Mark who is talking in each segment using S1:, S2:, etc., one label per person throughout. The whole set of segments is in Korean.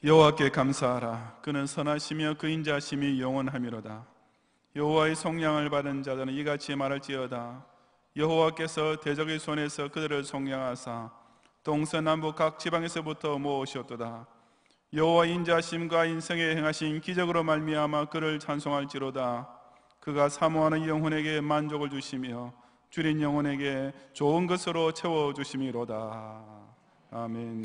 S1: 여호와께 감사하라. 그는 선하시며 그 인자심이 영원하미로다. 여호와의 속량을 받은 자들은 이같이 말할지어다. 여호와께서 대적의 손에서 그들을 속량하사 동서남북 각 지방에서부터 모으셨도다. 여호와의 인자심과 인생에 행하신 기적으로 말미암아 그를 찬송할지로다. 그가 사모하는 영혼에게 만족을 주시며 줄인 영혼에게 좋은 것으로 채워주심이로다. 아멘.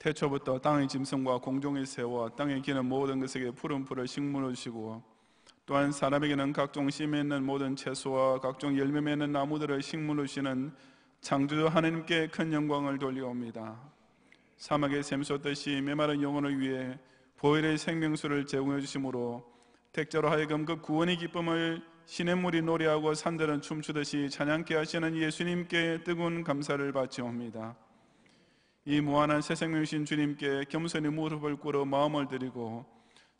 S1: 태초부터 땅의 짐승과 공중의 새와 땅에 기는 모든 것에게 푸른 풀을 식물로 주시고 또한 사람에게는 각종 씨 맺는 모든 채소와 각종 열매 맺는 나무들을 식물로 주시는 창조주 하나님께 큰 영광을 돌려옵니다. 사막에 샘솟듯이 메마른 영혼을 위해 보혈의 생명수를 제공해 주심으로 택자로 하여금 그 구원의 기쁨을 시냇물이 노래하고 산들은 춤추듯이 찬양케 하시는 예수님께 뜨거운 감사를 바치옵니다. 이 무한한 새 생명이신 주님께 겸손히 무릎을 꿇어 마음을 드리고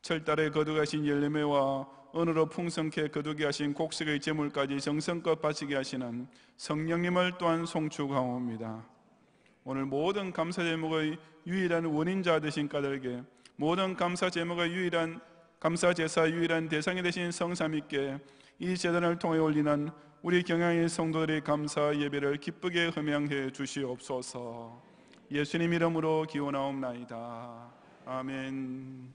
S1: 철달에 거두가신 열매와 은으로 풍성케 거두게 하신 곡식의 제물까지 정성껏 바치게 하시는 성령님을 또한 송축하옵니다. 오늘 모든 감사 제목의 유일한 원인자 되신 까닭에 모든 감사 제목의 유일한 감사 제사 유일한 대상이 되신 성삼위께 이 제단을 통해 올리는 우리 경양의 성도들의 감사 예배를 기쁘게 흠양해 주시옵소서. 예수님 이름으로 기원하옵나이다. 아멘.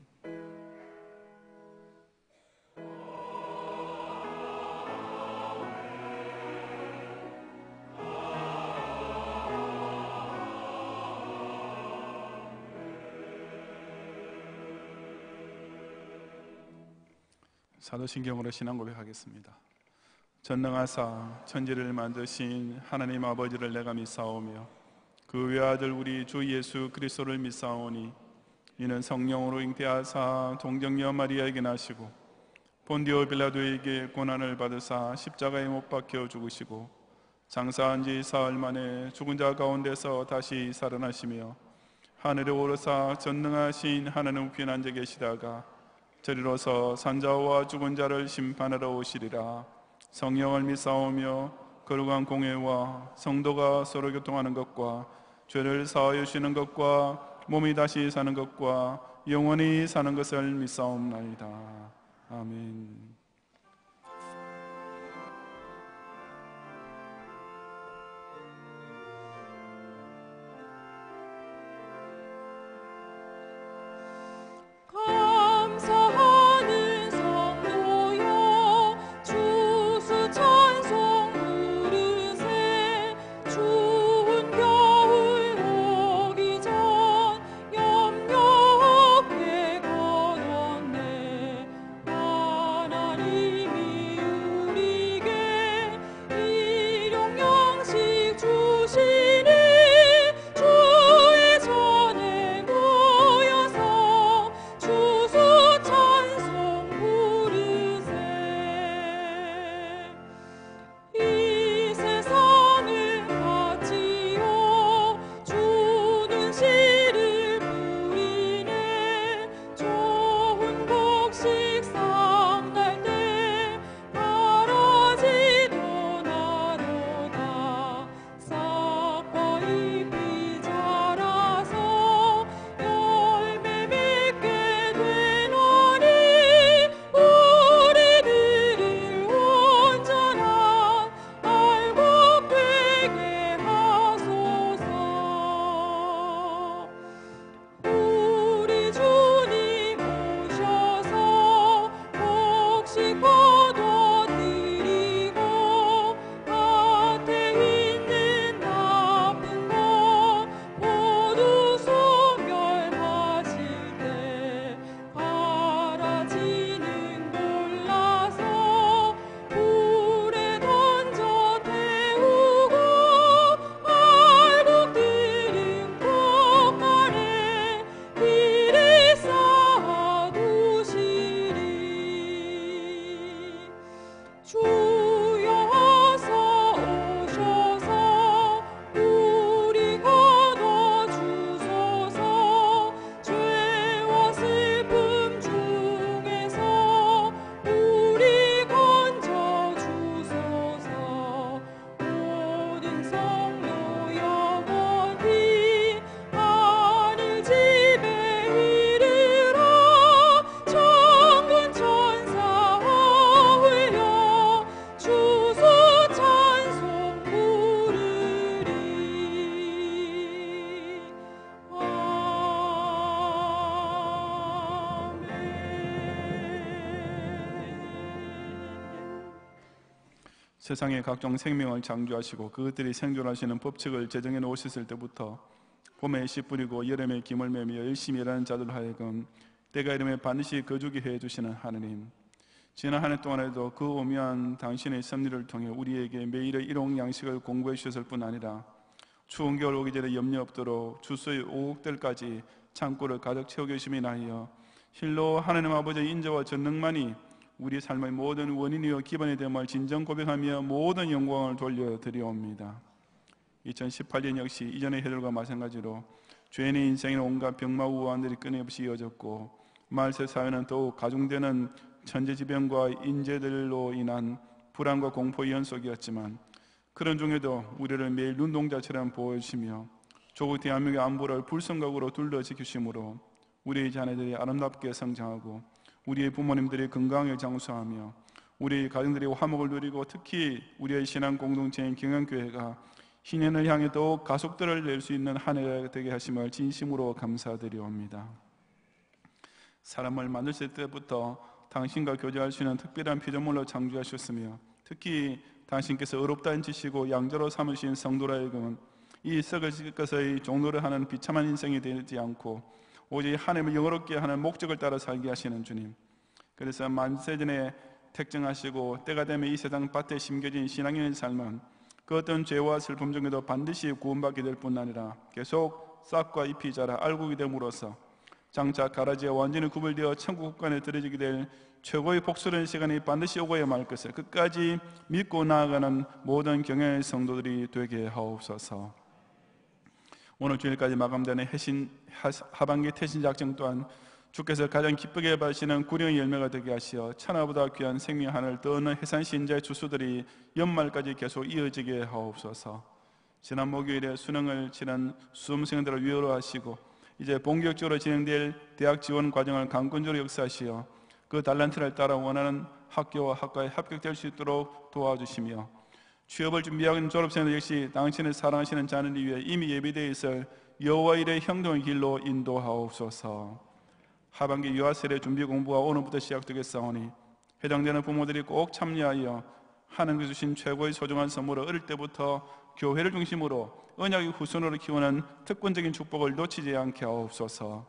S1: 사도신경으로 신앙 고백하겠습니다. 전능하사 천지를 만드신 하나님 아버지를 내가 믿사오며 그 외아들 우리 주 예수 그리스도를 믿사오니 이는 성령으로 잉태하사 동정녀 마리아에게 나시고 본디오 빌라도에게 고난을 받으사 십자가에 못 박혀 죽으시고 장사한 지 사흘 만에 죽은 자 가운데서 다시 살아나시며 하늘에 오르사 전능하신 하나님 우편에 앉아 계시다가 저리로서 산자와 죽은 자를 심판하러 오시리라. 성령을 믿사오며 거룩한 공회와 성도가 서로 교통하는 것과 죄를 사하여 주시는 것과 몸이 다시 사는 것과 영원히 사는 것을 믿사옵나이다. 아멘.
S2: 찬송 부르세 주
S1: 세상의 각종 생명을 창조하시고 그것들이 생존하시는 법칙을 제정해 놓으셨을 때부터 봄에 씨 뿌리고 여름에 김을 매며 열심히 일하는 자들 하여금 때가 이르면 반드시 거두게 해주시는 하느님, 지난 한 해 동안에도 그 오묘한 당신의 섭리를 통해 우리에게 매일의 일용 양식을 공부해 주셨을 뿐 아니라 추운 겨울 오기 전에 염려 없도록 주소의 오곡들까지 창고를 가득 채워 계심이 나여 실로 하나님 아버지의 인자와 전능만이 우리 삶의 모든 원인이요 기반이 됨을 진정 고백하며 모든 영광을 돌려드리옵니다. 2018년 역시 이전의 해들과 마찬가지로 죄인의 인생에는 온갖 병마 우환들이 끊임없이 이어졌고 말세 사회는 더욱 가중되는 천재지변과 인재들로 인한 불안과 공포의 연속이었지만 그런 중에도 우리를 매일 눈동자처럼 보호해주시며 조국 대한민국의 안보를 불성각으로 둘러 지키심으로 우리의 자녀들이 아름답게 성장하고 우리의 부모님들이 건강하게 장수하며 우리 가정들이 화목을 누리고 특히 우리의 신앙 공동체인 경영교회가 신년을 향해 더욱 가속도를 낼 수 있는 한 해가 되게 하심을 진심으로 감사드리옵니다. 사람을 만드실 때부터 당신과 교제할 수 있는 특별한 피조물로 창조하셨으며 특히 당신께서 의롭다는 지시고 양자로 삼으신 성도라 하여금 이 썩을 것의 종로를 하는 비참한 인생이 되지 않고 오직 하나님을 영어롭게 하는 목적을 따라 살게 하시는 주님, 그래서 만세전에 택정하시고 때가 되면 이 세상 밭에 심겨진 신앙인의 삶은 그 어떤 죄와 슬픔 중에도 반드시 구원받게 될 뿐 아니라 계속 싹과 잎이 자라 알곡이 됨으로써 장차 가라지와 완전히 구별되어 천국 국간에 들어지게 될 최고의 복수라는 시간이 반드시 오고야 말 것을 끝까지 믿고 나아가는 모든 경영의 성도들이 되게 하옵소서. 오늘 주일까지 마감되는 하반기 태신작정 또한 주께서 가장 기쁘게 받으시는 구령의 열매가 되게 하시어 천하보다 귀한 생명 하나를 떠는 해산신자의 주수들이 연말까지 계속 이어지게 하옵소서. 지난 목요일에 수능을 치른 수험생들을 위로하시고 이제 본격적으로 진행될 대학 지원 과정을 강권적으로 역사하시어 그 달란트를 따라 원하는 학교와 학과에 합격될 수 있도록 도와주시며 취업을 준비하는 졸업생들 역시 당신을 사랑하시는 자녀를 위해 이미 예비되어 있을 여호와 일의 형통의 길로 인도하옵소서. 하반기 유아세례 준비 공부가 오늘부터 시작되겠사오니 해당되는 부모들이 꼭 참여하여 하나님께서 주신 최고의 소중한 선물을 어릴 때부터 교회를 중심으로 언약의 후손으로 키우는 특권적인 축복을 놓치지 않게 하옵소서.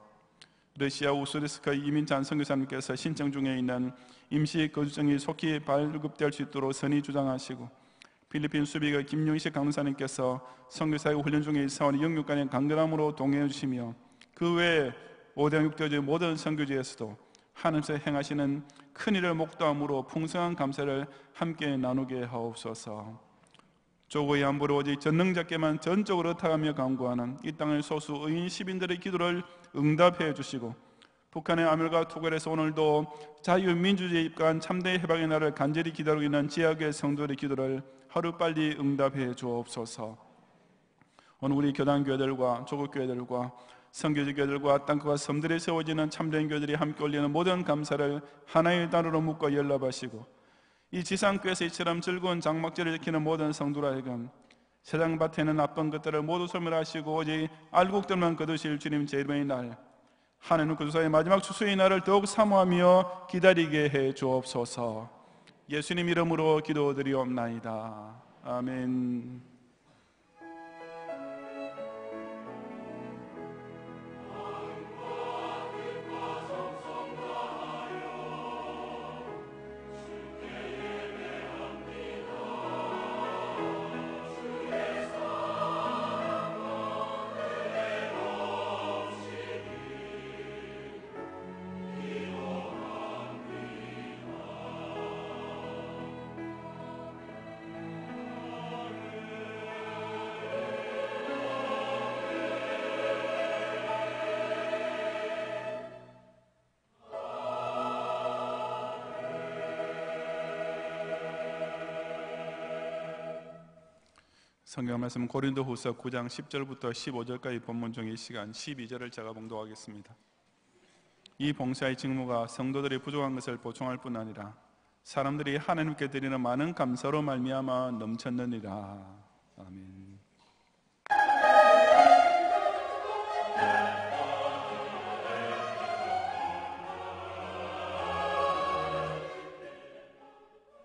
S1: 러시아 우스리스크 이민찬 선교사님께서 신청 중에 있는 임시 거주증이 속히 발급될 수 있도록 선의 주장하시고 필리핀 수비가 김용식 강사님께서 선교사의 훈련 중에 있사오니 영육간의 강건함으로 동행해 주시며 그 외에 5대 6대주의 모든 선교지에서도 하나님께서 행하시는 큰일을 목도함으로 풍성한 감사를 함께 나누게 하옵소서. 조국의 안보를 오직 전능자께만 전적으로 타가며 간구하는 이 땅의 소수 의인 시민들의 기도를 응답해 주시고 북한의 아멸과 투결에서 오늘도 자유민주주의에 입각한 참된 해방의 날을 간절히 기다리고 있는 지역의 성도들의 기도를 하루빨리 응답해 주옵소서. 오늘 우리 교단교회들과 조국교회들과 선교지 교회들과 땅과 섬들에 세워지는 참된 교회들이 함께 올리는 모든 감사를 하나의 단어로 묶어 연락하시고 이 지상교회에서 이처럼 즐거운 장막절을 지키는 모든 성도라 하여금 세상 밭에는 나쁜 것들을 모두 소멸하시고 오직 알곡들만 거두실 주님 제 이름의 날 하나님 구주사의 마지막 추수의 날을 더욱 사모하며 기다리게 해 주옵소서. 예수님 이름으로 기도드리옵나이다. 아멘. 성경 말씀 고린도후서 9장 10절부터 15절까지 본문 중에 이 시간 12절을 제가 봉독하겠습니다. 이 봉사의 직무가 성도들이 부족한 것을 보충할 뿐 아니라 사람들이 하나님께 드리는 많은 감사로 말미암아 넘쳤느니라. 아멘.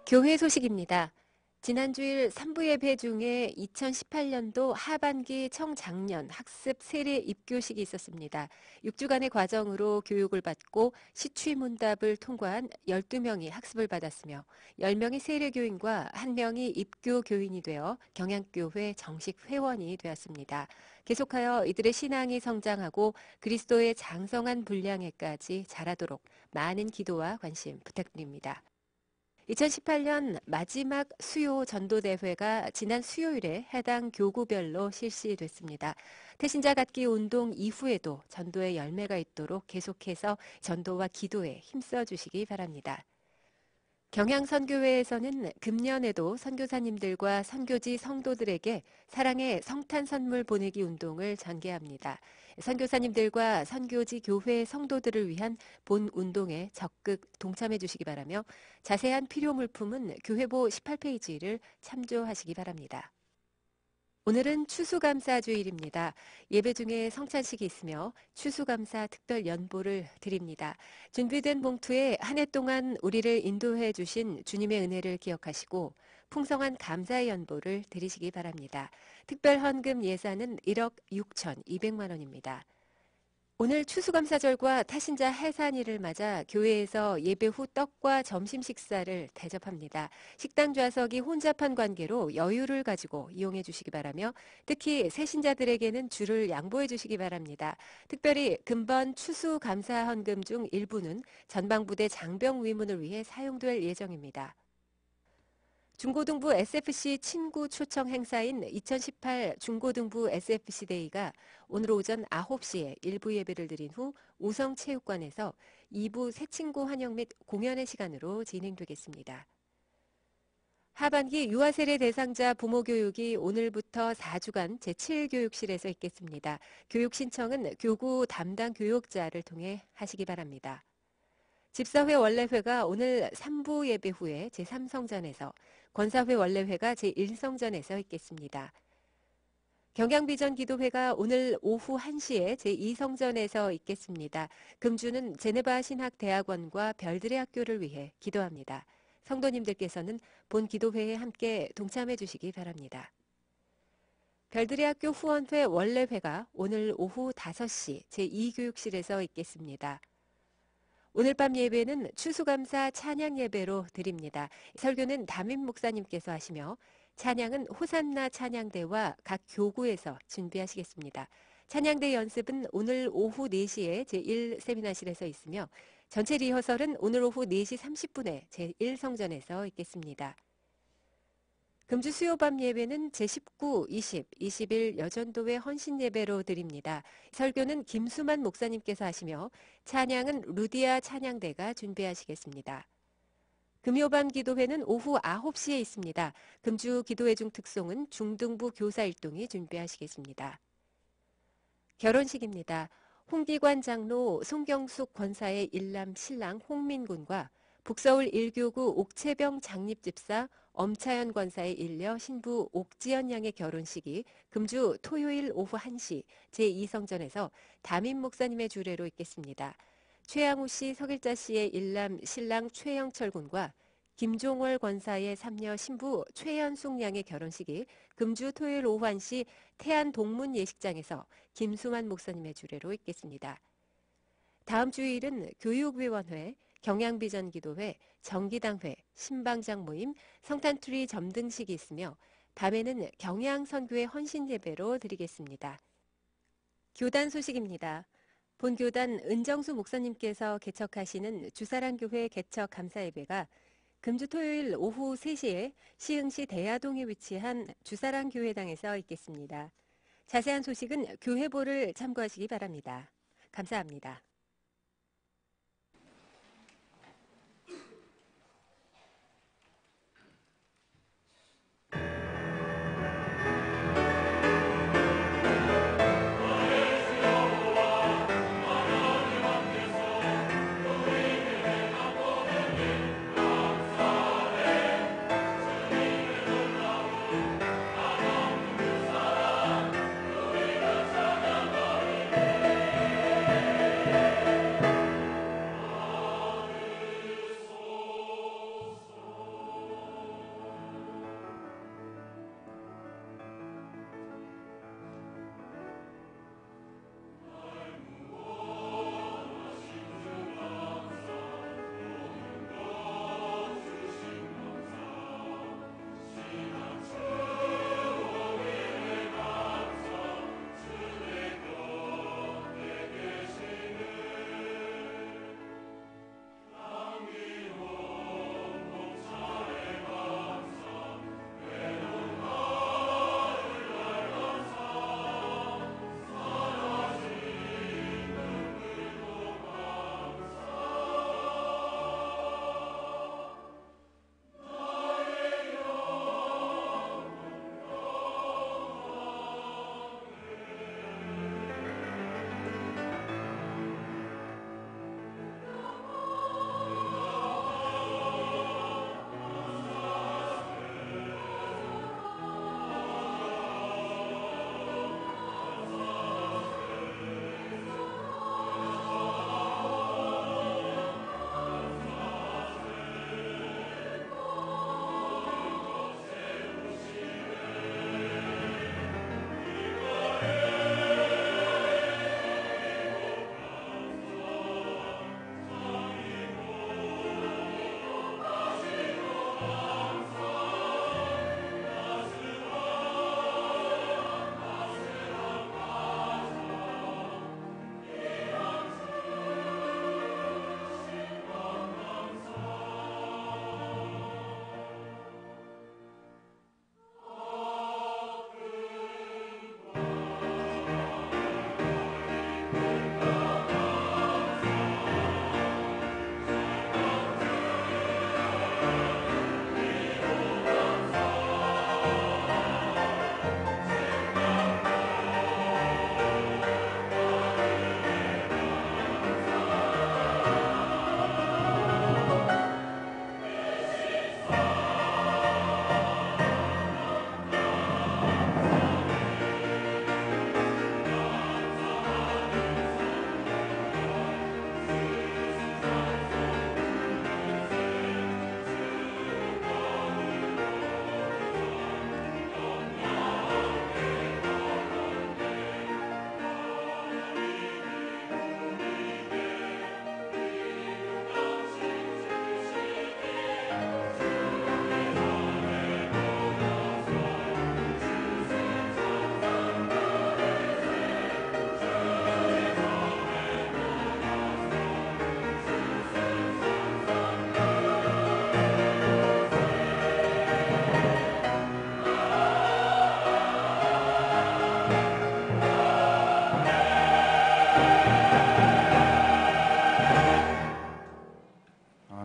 S2: 교회 소식입니다. 지난 주일 3부 예배 중에 2018년도 하반기 청장년 학습 세례 입교식이 있었습니다. 6주간의 과정으로 교육을 받고 시취문답을 통과한 12명이 학습을 받았으며 10명이 세례교인과 1명이 입교 교인이 되어 경양교회 정식 회원이 되었습니다. 계속하여 이들의 신앙이 성장하고 그리스도의 장성한 분량에까지 자라도록 많은 기도와 관심 부탁드립니다. 2018년 마지막 수요 전도대회가 지난 수요일에 해당 교구별로 실시됐습니다. 태신자 갖기 운동 이후에도 전도의 열매가 있도록 계속해서 전도와 기도에 힘써 주시기 바랍니다. 경향선교회에서는 금년에도 선교사님들과 선교지 성도들에게 사랑의 성탄 선물 보내기 운동을 전개합니다. 선교사님들과 선교지 교회 성도들을 위한 본 운동에 적극 동참해 주시기 바라며 자세한 필요 물품은 교회보 18페이지를 참조하시기 바랍니다. 오늘은 추수감사주일입니다. 예배 중에 성찬식이 있으며 추수감사 특별 연보를 드립니다. 준비된 봉투에 한 해 동안 우리를 인도해 주신 주님의 은혜를 기억하시고 풍성한 감사의 연보를 드리시기 바랍니다. 특별 헌금 예산은 1억 6,200만 원입니다. 오늘 추수감사절과 타신자 해산일을 맞아 교회에서 예배 후 떡과 점심 식사를 대접합니다. 식당 좌석이 혼잡한 관계로 여유를 가지고 이용해 주시기 바라며 특히 새신자들에게는 줄을 양보해 주시기 바랍니다. 특별히 금번 추수감사 헌금 중 일부는 전방부대 장병 위문을 위해 사용될 예정입니다. 중고등부 SFC 친구 초청 행사인 2018 중고등부 SFC 데이가 오늘 오전 9시에 1부 예배를 드린 후 우성체육관에서 2부 새친구 환영 및 공연의 시간으로 진행되겠습니다. 하반기 유아세례 대상자 부모 교육이 오늘부터 4주간 제7교육실에서 있겠습니다. 교육 신청은 교구 담당 교육자를 통해 하시기 바랍니다. 집사회 원래회가 오늘 3부 예배 후에 제3성전에서, 권사회 원래회가 제1성전에서 있겠습니다. 경양비전기도회가 오늘 오후 1시에 제2성전에서 있겠습니다. 금주는 제네바 신학대학원과 별들의 학교를 위해 기도합니다. 성도님들께서는 본 기도회에 함께 동참해 주시기 바랍니다. 별들의 학교 후원회 원래회가 오늘 오후 5시 제2교육실에서 있겠습니다. 오늘 밤 예배는 추수감사 찬양 예배로 드립니다. 설교는 담임 목사님께서 하시며 찬양은 호산나 찬양대와 각 교구에서 준비하시겠습니다. 찬양대 연습은 오늘 오후 4시에 제1세미나실에서 있으며 전체 리허설은 오늘 오후 4시 30분에 제1성전에서 있겠습니다. 금주 수요밤 예배는 제19, 20, 21 여전도회 헌신 예배로 드립니다. 설교는 김수만 목사님께서 하시며 찬양은 루디아 찬양대가 준비하시겠습니다. 금요밤 기도회는 오후 9시에 있습니다. 금주 기도회 중 특송은 중등부 교사 일동이 준비하시겠습니다. 결혼식입니다. 홍기관 장로 송경숙 권사의 일남 신랑 홍민군과 북서울 1교구 옥채병 장립집사 엄차연 권사의 일녀 신부 옥지연 양의 결혼식이 금주 토요일 오후 1시 제2성전에서 담임 목사님의 주례로 있겠습니다. 최양우 씨, 서길자 씨의 일남 신랑 최영철 군과 김종월 권사의 삼녀 신부 최연숙 양의 결혼식이 금주 토요일 오후 1시 태안 동문 예식장에서 김수만 목사님의 주례로 있겠습니다. 다음 주일은 교육위원회, 경양비전기도회, 정기당회, 신방장 모임, 성탄트리 점등식이 있으며 밤에는 경양선교회 헌신예배로 드리겠습니다. 교단 소식입니다. 본교단 은정수 목사님께서 개척하시는 주사랑교회 개척 감사예배가 금주 토요일 오후 3시에 시흥시 대야동에 위치한 주사랑교회당에서 있겠습니다. 자세한 소식은 교회보를 참고하시기 바랍니다. 감사합니다.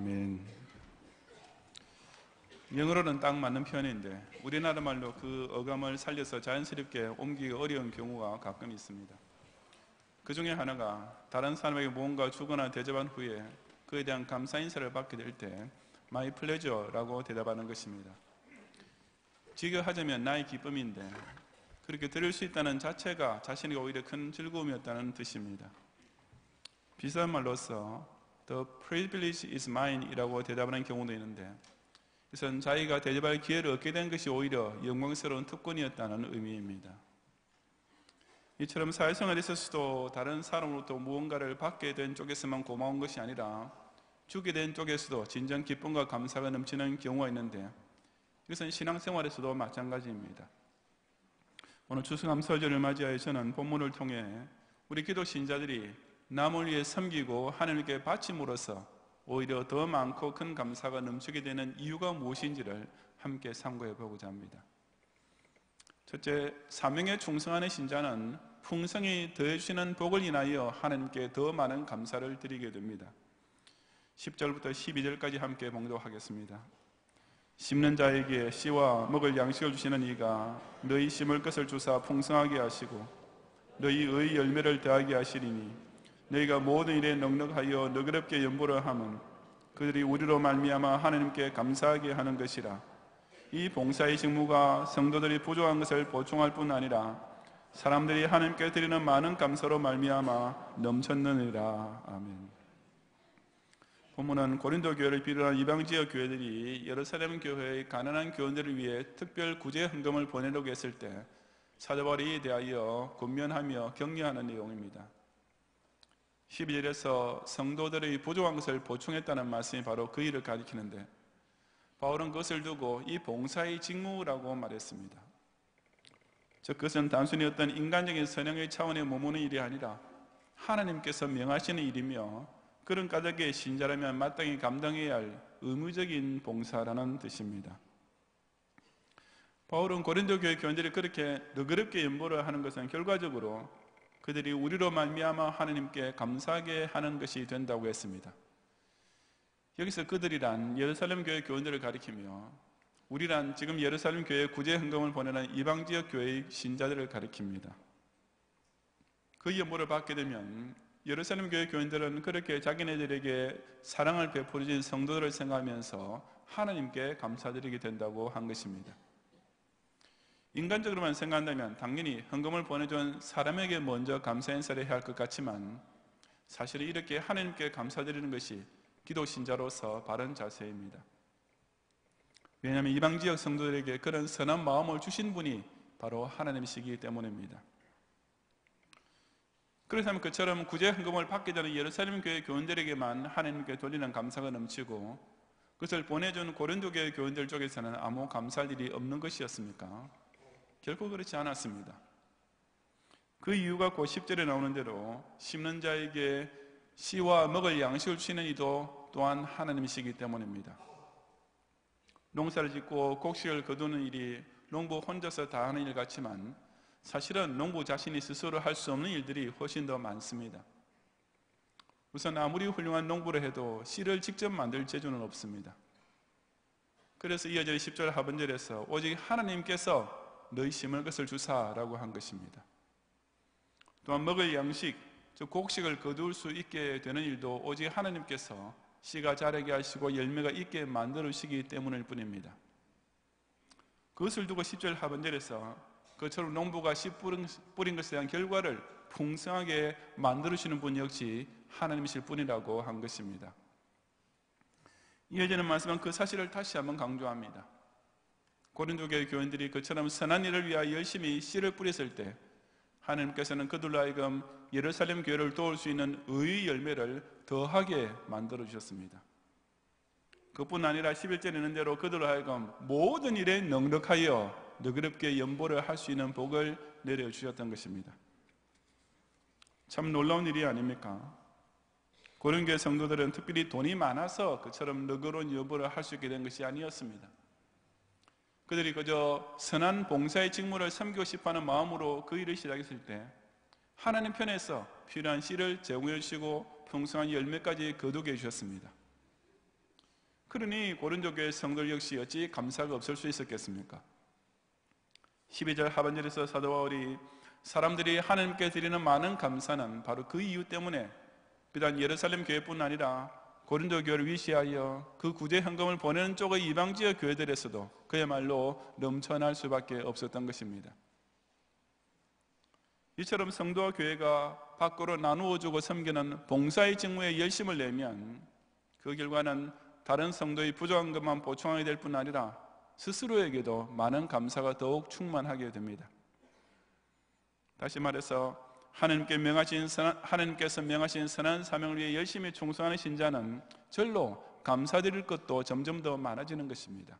S1: 아멘. 영어로는 딱 맞는 표현인데 우리나라 말로 그 어감을 살려서 자연스럽게 옮기기 어려운 경우가 가끔 있습니다. 그 중에 하나가 다른 사람에게 무언가 주거나 대접한 후에 그에 대한 감사 인사를 받게 될 때 My pleasure라고 대답하는 것입니다. 직역하자면 나의 기쁨인데 그렇게 들을 수 있다는 자체가 자신에게 오히려 큰 즐거움이었다는 뜻입니다. 비슷한 말로서 The privilege is mine 이라고 대답하는 경우도 있는데 이것은 자기가 대접할 기회를 얻게 된 것이 오히려 영광스러운 특권이었다는 의미입니다. 이처럼 사회생활에 있어서도 다른 사람으로부터 무언가를 받게 된 쪽에서만 고마운 것이 아니라 주게 된 쪽에서도 진정 기쁨과 감사가 넘치는 경우가 있는데 이것은 신앙생활에서도 마찬가지입니다. 오늘 추수감사절을 맞이하여 저는 본문을 통해 우리 기독 신자들이 남을 위해 섬기고 하나님께 바침으로써 오히려 더 많고 큰 감사가 넘치게 되는 이유가 무엇인지를 함께 상고해 보고자 합니다. 첫째, 사명에 충성하는 신자는 풍성히 더해주시는 복을 인하여 하나님께 더 많은 감사를 드리게 됩니다. 10절부터 12절까지 함께 봉독하겠습니다. 심는 자에게 씨와 먹을 양식을 주시는 이가 너희 심을 것을 주사 풍성하게 하시고 너희 의 열매를 더하게 하시리니 너희가 모든 일에 넉넉하여 너그럽게 연보를 하면 그들이 우리로 말미암아 하나님께 감사하게 하는 것이라. 이 봉사의 직무가 성도들이 부족한 것을 보충할 뿐 아니라 사람들이 하나님께 드리는 많은 감사로 말미암아 넘쳤느니라. 아멘. 본문은 고린도 교회를 비롯한 이방 지역 교회들이 예루살렘 교회의 가난한 교원들을 위해 특별 구제 헌금을 보내려고 했을 때 사도 바울이 이에 대하여 권면하며 격려하는 내용입니다. 12절에서 성도들의 부족한 것을 보충했다는 말씀이 바로 그 일을 가리키는데 바울은 그것을 두고 이 봉사의 직무라고 말했습니다. 즉 그것은 단순히 어떤 인간적인 선행의 차원에 머무는 일이 아니라 하나님께서 명하시는 일이며 그런 까닭에 신자라면 마땅히 감당해야 할 의무적인 봉사라는 뜻입니다. 바울은 고린도 교회 교인들이 그렇게 너그럽게 연보를 하는 것은 결과적으로 그들이 우리로 말미암아 하나님께 감사하게 하는 것이 된다고 했습니다. 여기서 그들이란 예루살렘 교회 교인들을 가리키며 우리란 지금 예루살렘 교회에 구제 헌금을 보내는 이방 지역 교회의 신자들을 가리킵니다. 그 연보를 받게 되면 예루살렘 교회 교인들은 그렇게 자기네들에게 사랑을 베풀어준 성도들을 생각하면서 하나님께 감사드리게 된다고 한 것입니다. 인간적으로만 생각한다면 당연히 헌금을 보내준 사람에게 먼저 감사 인사를 해야 할 것 같지만 사실은 이렇게 하나님께 감사드리는 것이 기독 신자로서 바른 자세입니다. 왜냐하면 이방 지역 성도들에게 그런 선한 마음을 주신 분이 바로 하나님이시기 때문입니다. 그렇다면 그처럼 구제 헌금을 받게 되는 예루살렘 교회 교인들에게만 하나님께 돌리는 감사가 넘치고 그것을 보내준 고린도 교회 교인들 쪽에서는 아무 감사할 일이 없는 것이었습니까? 결코 그렇지 않았습니다. 그 이유가 곧 10절에 나오는 대로 심는 자에게 씨와 먹을 양식을 주시는 이도 또한 하나님이시기 때문입니다. 농사를 짓고 곡식을 거두는 일이 농부 혼자서 다 하는 일 같지만 사실은 농부 자신이 스스로 할 수 없는 일들이 훨씬 더 많습니다. 우선 아무리 훌륭한 농부를 해도 씨를 직접 만들 재주는 없습니다. 그래서 이어져 10절 하반절에서 오직 하나님께서 너희 심을 것을 주사라고 한 것입니다. 또한 먹을 양식, 즉 곡식을 거둘 수 있게 되는 일도 오직 하나님께서 씨가 자라게 하시고 열매가 있게 만들어주시기 때문일 뿐입니다. 그것을 두고 10절 하반절에서 그처럼 농부가 씨 뿌린 것에 대한 결과를 풍성하게 만들어주시는 분 역시 하나님이실 뿐이라고 한 것입니다. 이어지는 말씀은 그 사실을 다시 한번 강조합니다. 고린도 교회 교인들이 그처럼 선한 일을 위하여 열심히 씨를 뿌렸을 때 하나님께서는 그들로 하여금 예루살렘 교회를 도울 수 있는 의의 열매를 더하게 만들어주셨습니다. 그뿐 아니라 11절에 있는 대로 그들로 하여금 모든 일에 넉넉하여 너그럽게 연보를 할 수 있는 복을 내려주셨던 것입니다. 참 놀라운 일이 아닙니까? 고린교회 성도들은 특별히 돈이 많아서 그처럼 너그러운 연보를 할 수 있게 된 것이 아니었습니다. 그들이 그저 선한 봉사의 직무를 섬기고 싶어하는 마음으로 그 일을 시작했을 때 하나님 편에서 필요한 씨를 제공해 주시고 풍성한 열매까지 거두게 해주셨습니다. 그러니 고린도 교회 성도들 역시 어찌 감사가 없을 수 있었겠습니까? 12절 하반절에서 사도 바울이 사람들이 하나님께 드리는 많은 감사는 바로 그 이유 때문에 비단 예루살렘 교회뿐 아니라 고린도 교회를 위시하여 그 구제 헌금을 보내는 쪽의 이방 지역 교회들에서도 그야말로 넘쳐날 수밖에 없었던 것입니다. 이처럼 성도와 교회가 밖으로 나누어주고 섬기는 봉사의 직무에 열심을 내면 그 결과는 다른 성도의 부족한 것만 보충하게 될 뿐 아니라 스스로에게도 많은 감사가 더욱 충만하게 됩니다. 다시 말해서 하나님께서 명하신 선한 사명을 위해 열심히 충성하는 신자는 절로 감사드릴 것도 점점 더 많아지는 것입니다.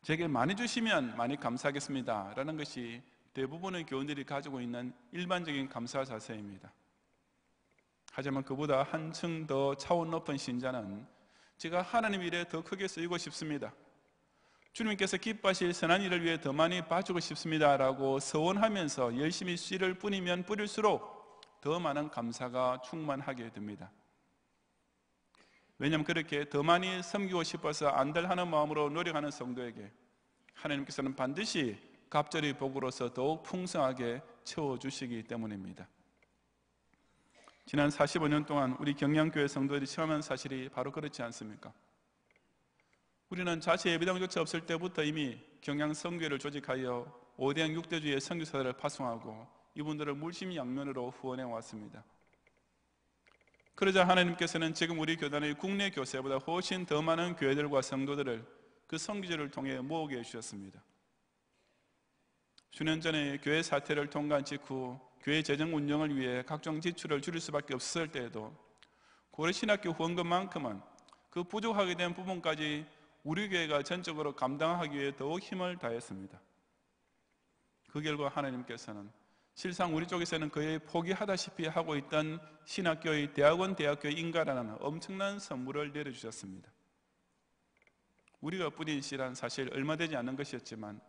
S1: 제게 많이 주시면 많이 감사하겠습니다 라는 것이 대부분의 교인들이 가지고 있는 일반적인 감사 자세입니다. 하지만 그보다 한층 더 차원 높은 신자는 제가 하나님 일에 더 크게 쓰이고 싶습니다, 주님께서 기뻐하실 선한 일을 위해 더 많이 봐주고 싶습니다 라고 서원하면서 열심히 씨를 뿌리면 뿌릴수록 더 많은 감사가 충만하게 됩니다. 왜냐하면 그렇게 더 많이 섬기고 싶어서 안달하는 마음으로 노력하는 성도에게 하나님께서는 반드시 갑절의 복으로서 더욱 풍성하게 채워주시기 때문입니다. 지난 45년 동안 우리 경량교회 성도들이 체험한 사실이 바로 그렇지 않습니까? 우리는 자체 예배당조차 없을 때부터 이미 경양 성교회를 조직하여 5대양 6대주의 선교사들을 파송하고 이분들을 물심양면으로 후원해 왔습니다. 그러자 하나님께서는 지금 우리 교단의 국내 교세보다 훨씬 더 많은 교회들과 성도들을 그 선교제를 통해 모으게 해주셨습니다. 수년 전에 교회 사태를 통과한 직후 교회 재정 운영을 위해 각종 지출을 줄일 수밖에 없었을 때에도 고려신학교 후원금만큼은 그 부족하게 된 부분까지 우리 교회가 전적으로 감당하기 위해 더욱 힘을 다했습니다. 그 결과 하나님께서는 실상 우리 쪽에서는 거의 포기하다시피 하고 있던 신학교의 대학교의 인가라는 엄청난 선물을 내려주셨습니다. 우리가 뿌린 씨란 사실 얼마 되지 않는 것이었지만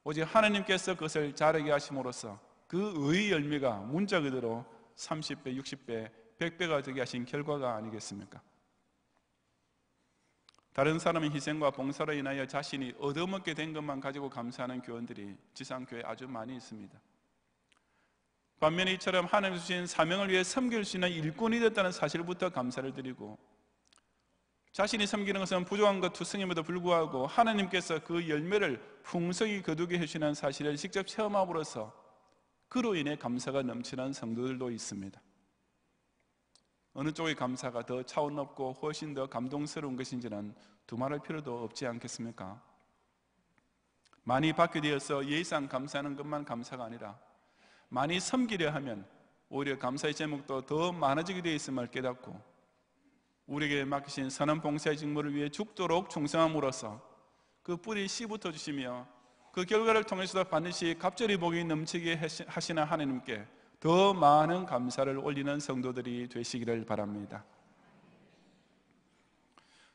S1: 오직 하나님께서 그것을 자라게 하심으로써 그 의의 열매가 문자 그대로 30배, 60배, 100배가 되게 하신 결과가 아니겠습니까? 다른 사람의 희생과 봉사로 인하여 자신이 얻어먹게 된 것만 가지고 감사하는 교원들이 지상교회에 아주 많이 있습니다. 반면에 이처럼 하나님 주신 사명을 위해 섬길 수 있는 일꾼이 됐다는 사실부터 감사를 드리고 자신이 섬기는 것은 부족한 것 투성임에도 불구하고 하나님께서 그 열매를 풍성히 거두게 해주시는 사실을 직접 체험함으로써 그로 인해 감사가 넘치는 성도들도 있습니다. 어느 쪽의 감사가 더 차원 높고 훨씬 더 감동스러운 것인지는 두말할 필요도 없지 않겠습니까? 많이 받게 되어서 예의상 감사하는 것만 감사가 아니라 많이 섬기려 하면 오히려 감사의 제목도 더 많아지게 되어 있음을 깨닫고 우리에게 맡기신 선한 봉사의 직무를 위해 죽도록 충성함으로써 그 뿌리 씨부터 주시며 그 결과를 통해서도 반드시 갑절의 복이 넘치게 하시는 하나님께 더 많은 감사를 올리는 성도들이 되시기를 바랍니다.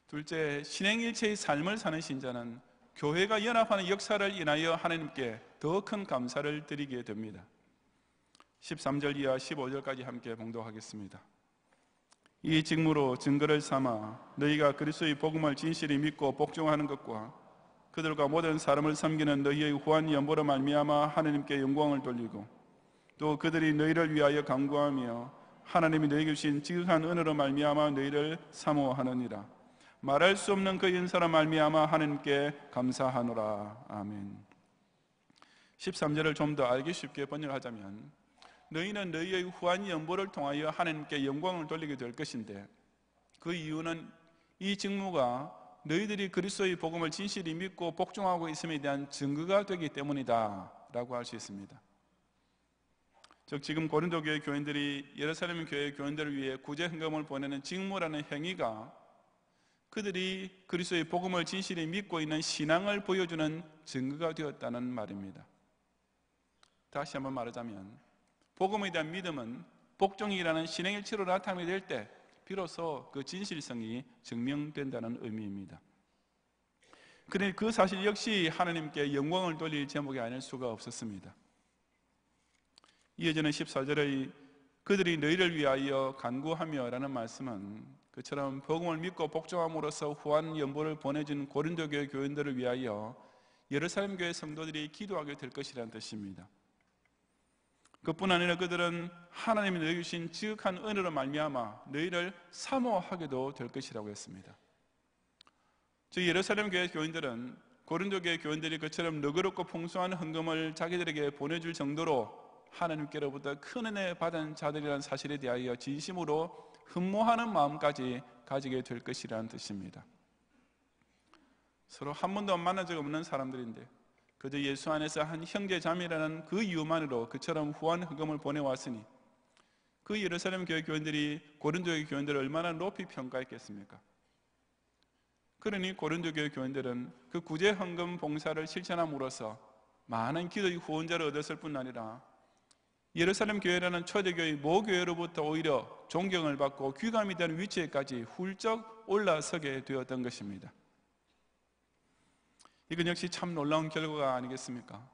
S1: 둘째, 신행일체의 삶을 사는 신자는 교회가 연합하는 역사를 인하여 하나님께 더 큰 감사를 드리게 됩니다. 13절 이하 15절까지 함께 봉독하겠습니다. 이 직무로 증거를 삼아 너희가 그리스도의 복음을 진실히 믿고 복종하는 것과 그들과 모든 사람을 섬기는 너희의 후한 연보로 말미암아 하나님께 영광을 돌리고 또 그들이 너희를 위하여 간구하며 하나님이 너희에게 주신 지극한 은혜로 말미암아 너희를 사모하느니라. 말할 수 없는 그 인사로 말미암아 하나님께 감사하노라. 아멘. 13절을 좀 더 알기 쉽게 번역하자면 너희는 너희의 후한 연보를 통하여 하나님께 영광을 돌리게 될 것인데 그 이유는 이 직무가 너희들이 그리스도의 복음을 진실히 믿고 복종하고 있음에 대한 증거가 되기 때문이다 라고 할 수 있습니다. 즉 지금 고린도 교회 교인들이 예루살렘 교회 교인들을 위해 구제 헌금을 보내는 직무라는 행위가 그들이 그리스도의 복음을 진실히 믿고 있는 신앙을 보여주는 증거가 되었다는 말입니다. 다시 한번 말하자면 복음에 대한 믿음은 복종이라는 신행일체로 나타나게 될 때 비로소 그 진실성이 증명된다는 의미입니다. 그런데 그 사실 역시 하나님께 영광을 돌릴 제목이 아닐 수가 없었습니다. 이어지는 14절의 그들이 너희를 위하여 간구하며 라는 말씀은 그처럼 복음을 믿고 복종함으로써 후한 연보를 보내준 고린도 교회 교인들을 위하여 예루살렘 교회 성도들이 기도하게 될 것이라는 뜻입니다. 그뿐 아니라 그들은 하나님이 너희 주신 지극한 은혜로 말미암아 너희를 사모하게도 될 것이라고 했습니다. 즉 예루살렘 교회 교인들은 고린도 교회 교인들이 그처럼 너그럽고 풍성한 헌금을 자기들에게 보내줄 정도로 하나님께로부터 큰 은혜 받은 자들이라는 사실에 대하여 진심으로 흠모하는 마음까지 가지게 될 것이라는 뜻입니다. 서로 한 번도 만난 적 없는 사람들인데 그저 예수 안에서 한 형제 자매라는 그 이유만으로 그처럼 후한 헌금을 보내왔으니 그 예루살렘 교회 교인들이 고린도 교회 교인들을 얼마나 높이 평가했겠습니까? 그러니 고린도 교회 교인들은 그 구제 헌금 봉사를 실천함으로써 많은 기도의 후원자를 얻었을 뿐 아니라 예루살렘 교회라는 초대교회 모교회로부터 오히려 존경을 받고 귀감이 되는 위치에까지 훌쩍 올라서게 되었던 것입니다. 이건 역시 참 놀라운 결과가 아니겠습니까?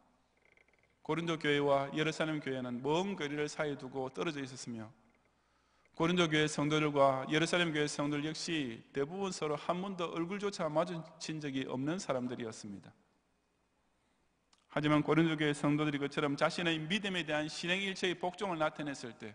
S1: 고린도 교회와 예루살렘 교회는 먼 거리를 사이에 두고 떨어져 있었으며 고린도 교회 성도들과 예루살렘 교회 성도들 역시 대부분 서로 한 번도 얼굴조차 마주친 적이 없는 사람들이었습니다. 하지만 고린도 교회 성도들이 그처럼 자신의 믿음에 대한 신행일체의 복종을 나타냈을 때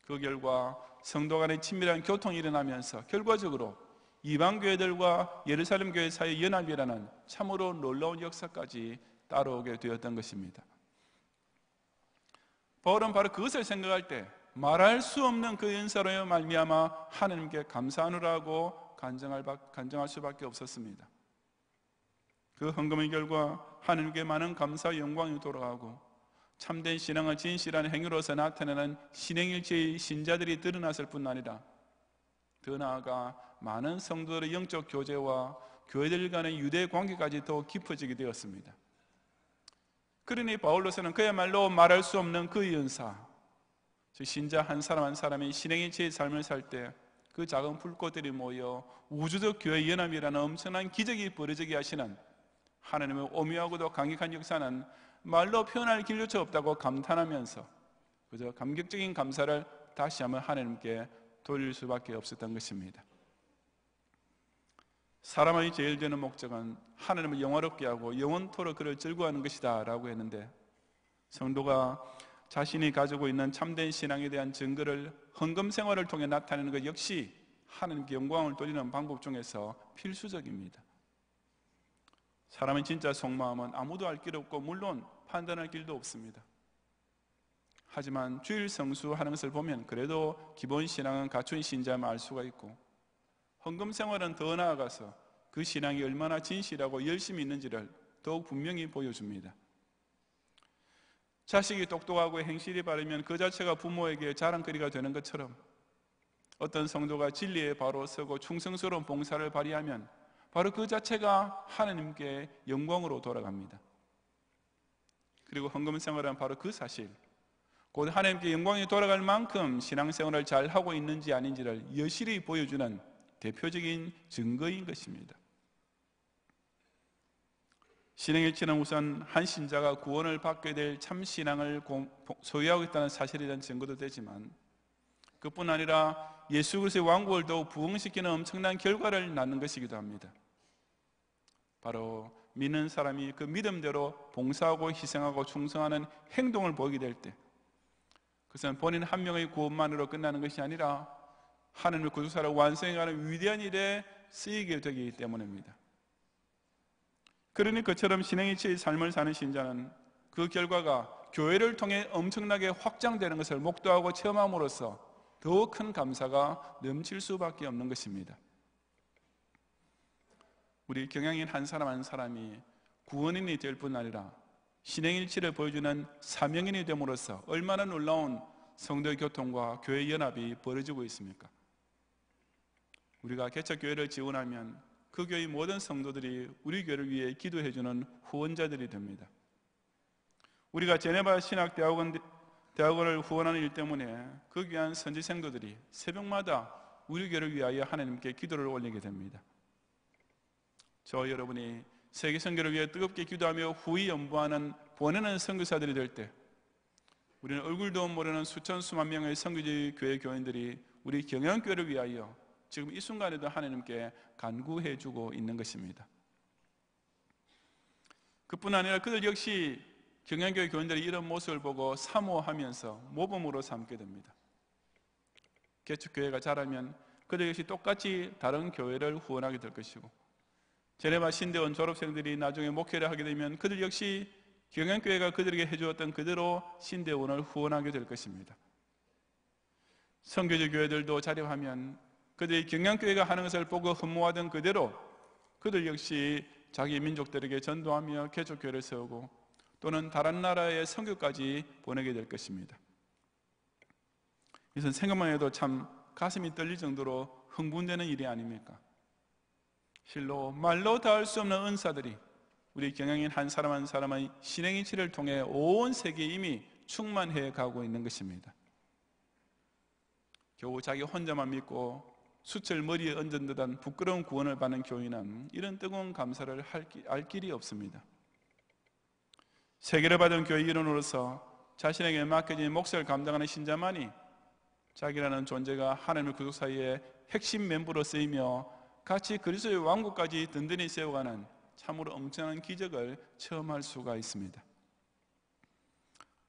S1: 그 결과 성도 간의 친밀한 교통이 일어나면서 결과적으로 이방 교회들과 예루살렘 교회 사이의 연합이라는 참으로 놀라운 역사까지 따라오게 되었던 것입니다. 바울은 바로 그것을 생각할 때 말할 수 없는 그 은사로 말미암아 하나님께 감사하노라고 간증할 수밖에 없었습니다. 그 헌금의 결과 하나님께 많은 감사와 영광이 돌아가고 참된 신앙을 진실한 행위로서 나타내는 신행일체의 신자들이 드러났을 뿐 아니라 더 나아가 많은 성도들의 영적 교제와 교회들 간의 유대 관계까지 더 깊어지게 되었습니다. 그러니 바울로서는 그야말로 말할 수 없는 그 은사, 신자 한 사람 한 사람이 신행일체의 삶을 살 때 그 작은 불꽃들이 모여 우주적 교회 연합이라는 엄청난 기적이 벌어지게 하시는 하나님의 오묘하고도 강력한 역사는 말로 표현할 길조차 없다고 감탄하면서 그저 감격적인 감사를 다시 한번 하나님께 돌릴 수밖에 없었던 것입니다. 사람의 제일 되는 목적은 하나님을 영화롭게 하고 영원토록 그를 즐거워하는 것이다 라고 했는데 성도가 자신이 가지고 있는 참된 신앙에 대한 증거를 헌금 생활을 통해 나타내는 것 역시 하나님께 영광을 돌리는 방법 중에서 필수적입니다. 사람의 진짜 속마음은 아무도 알 길 없고 물론 판단할 길도 없습니다. 하지만 주일 성수하는 것을 보면 그래도 기본 신앙은 갖춘 신자만 알 수가 있고 헌금 생활은 더 나아가서 그 신앙이 얼마나 진실하고 열심히 있는지를 더욱 분명히 보여줍니다. 자식이 똑똑하고 행실이 바르면 그 자체가 부모에게 자랑거리가 되는 것처럼 어떤 성도가 진리에 바로 서고 충성스러운 봉사를 발휘하면 바로 그 자체가 하나님께 영광으로 돌아갑니다. 그리고 헌금 생활은 바로 그 사실, 곧 하나님께 영광이 돌아갈 만큼 신앙생활을 잘 하고 있는지 아닌지를 여실히 보여주는 대표적인 증거인 것입니다. 신행일체는 우선 한 신자가 구원을 받게 될 참 신앙을 소유하고 있다는 사실에 대한 증거도 되지만 그뿐 아니라 예수 그리스도의 왕국을 더욱 부흥시키는 엄청난 결과를 낳는 것이기도 합니다. 바로 믿는 사람이 그 믿음대로 봉사하고 희생하고 충성하는 행동을 보이게 될 때 그것은 본인 한 명의 구원만으로 끝나는 것이 아니라 하나님의 구속사를 완성해가는 위대한 일에 쓰이게 되기 때문입니다. 그러니 그처럼 신행일체의 삶을 사는 신자는 그 결과가 교회를 통해 엄청나게 확장되는 것을 목도하고 체험함으로써 더 큰 감사가 넘칠 수밖에 없는 것입니다. 우리 경향인 한 사람 한 사람이 구원인이 될 뿐 아니라 신행일치를 보여주는 사명인이 됨으로써 얼마나 놀라운 성도의 교통과 교회 연합이 벌어지고 있습니까? 우리가 개척교회를 지원하면 그 교회의 모든 성도들이 우리 교회를 위해 기도해주는 후원자들이 됩니다. 우리가 제네바 신학대학원을 후원하는 일 때문에 그 귀한 선지생도들이 새벽마다 우리 교회를 위하여 하나님께 기도를 올리게 됩니다. 저 여러분이 세계 선교를 위해 뜨겁게 기도하며 후히 연부하는 보내는 선교사들이 될 때 우리는 얼굴도 모르는 수천 수만 명의 선교지 교회 교인들이 우리 경영교회를 위하여 지금 이 순간에도 하나님께 간구해주고 있는 것입니다. 그뿐 아니라 그들 역시 경양교회 교인들이 이런 모습을 보고 사모하면서 모범으로 삼게 됩니다. 개척교회가 자라면 그들 역시 똑같이 다른 교회를 후원하게 될 것이고, 제네바 신대원 졸업생들이 나중에 목회를 하게 되면 그들 역시 경양교회가 그들에게 해주었던 그대로 신대원을 후원하게 될 것입니다. 선교지 교회들도 자립하면 그들이 경양교회가 하는 것을 보고 흠모하던 그대로 그들 역시 자기 민족들에게 전도하며 개척교회를 세우고 또는 다른 나라에 선교까지 보내게 될 것입니다. 이것은 생각만 해도 참 가슴이 떨릴 정도로 흥분되는 일이 아닙니까? 실로 말로 닿을 수 없는 은사들이 우리 경영인 한 사람 한 사람의 신행이치를 통해 온 세계에 이미 충만해 가고 있는 것입니다. 겨우 자기 혼자만 믿고 숯을 머리에 얹은 듯한 부끄러운 구원을 받는 교인은 이런 뜨거운 감사를 알 길이 없습니다. 세계를 받은 교회 일원으로서 자신에게 맡겨진 몫을 감당하는 신자만이 자기라는 존재가 하나님의 구속 사이에 핵심 멤버로 쓰이며 같이 그리스도의 왕국까지 든든히 세워가는 참으로 엄청난 기적을 체험할 수가 있습니다.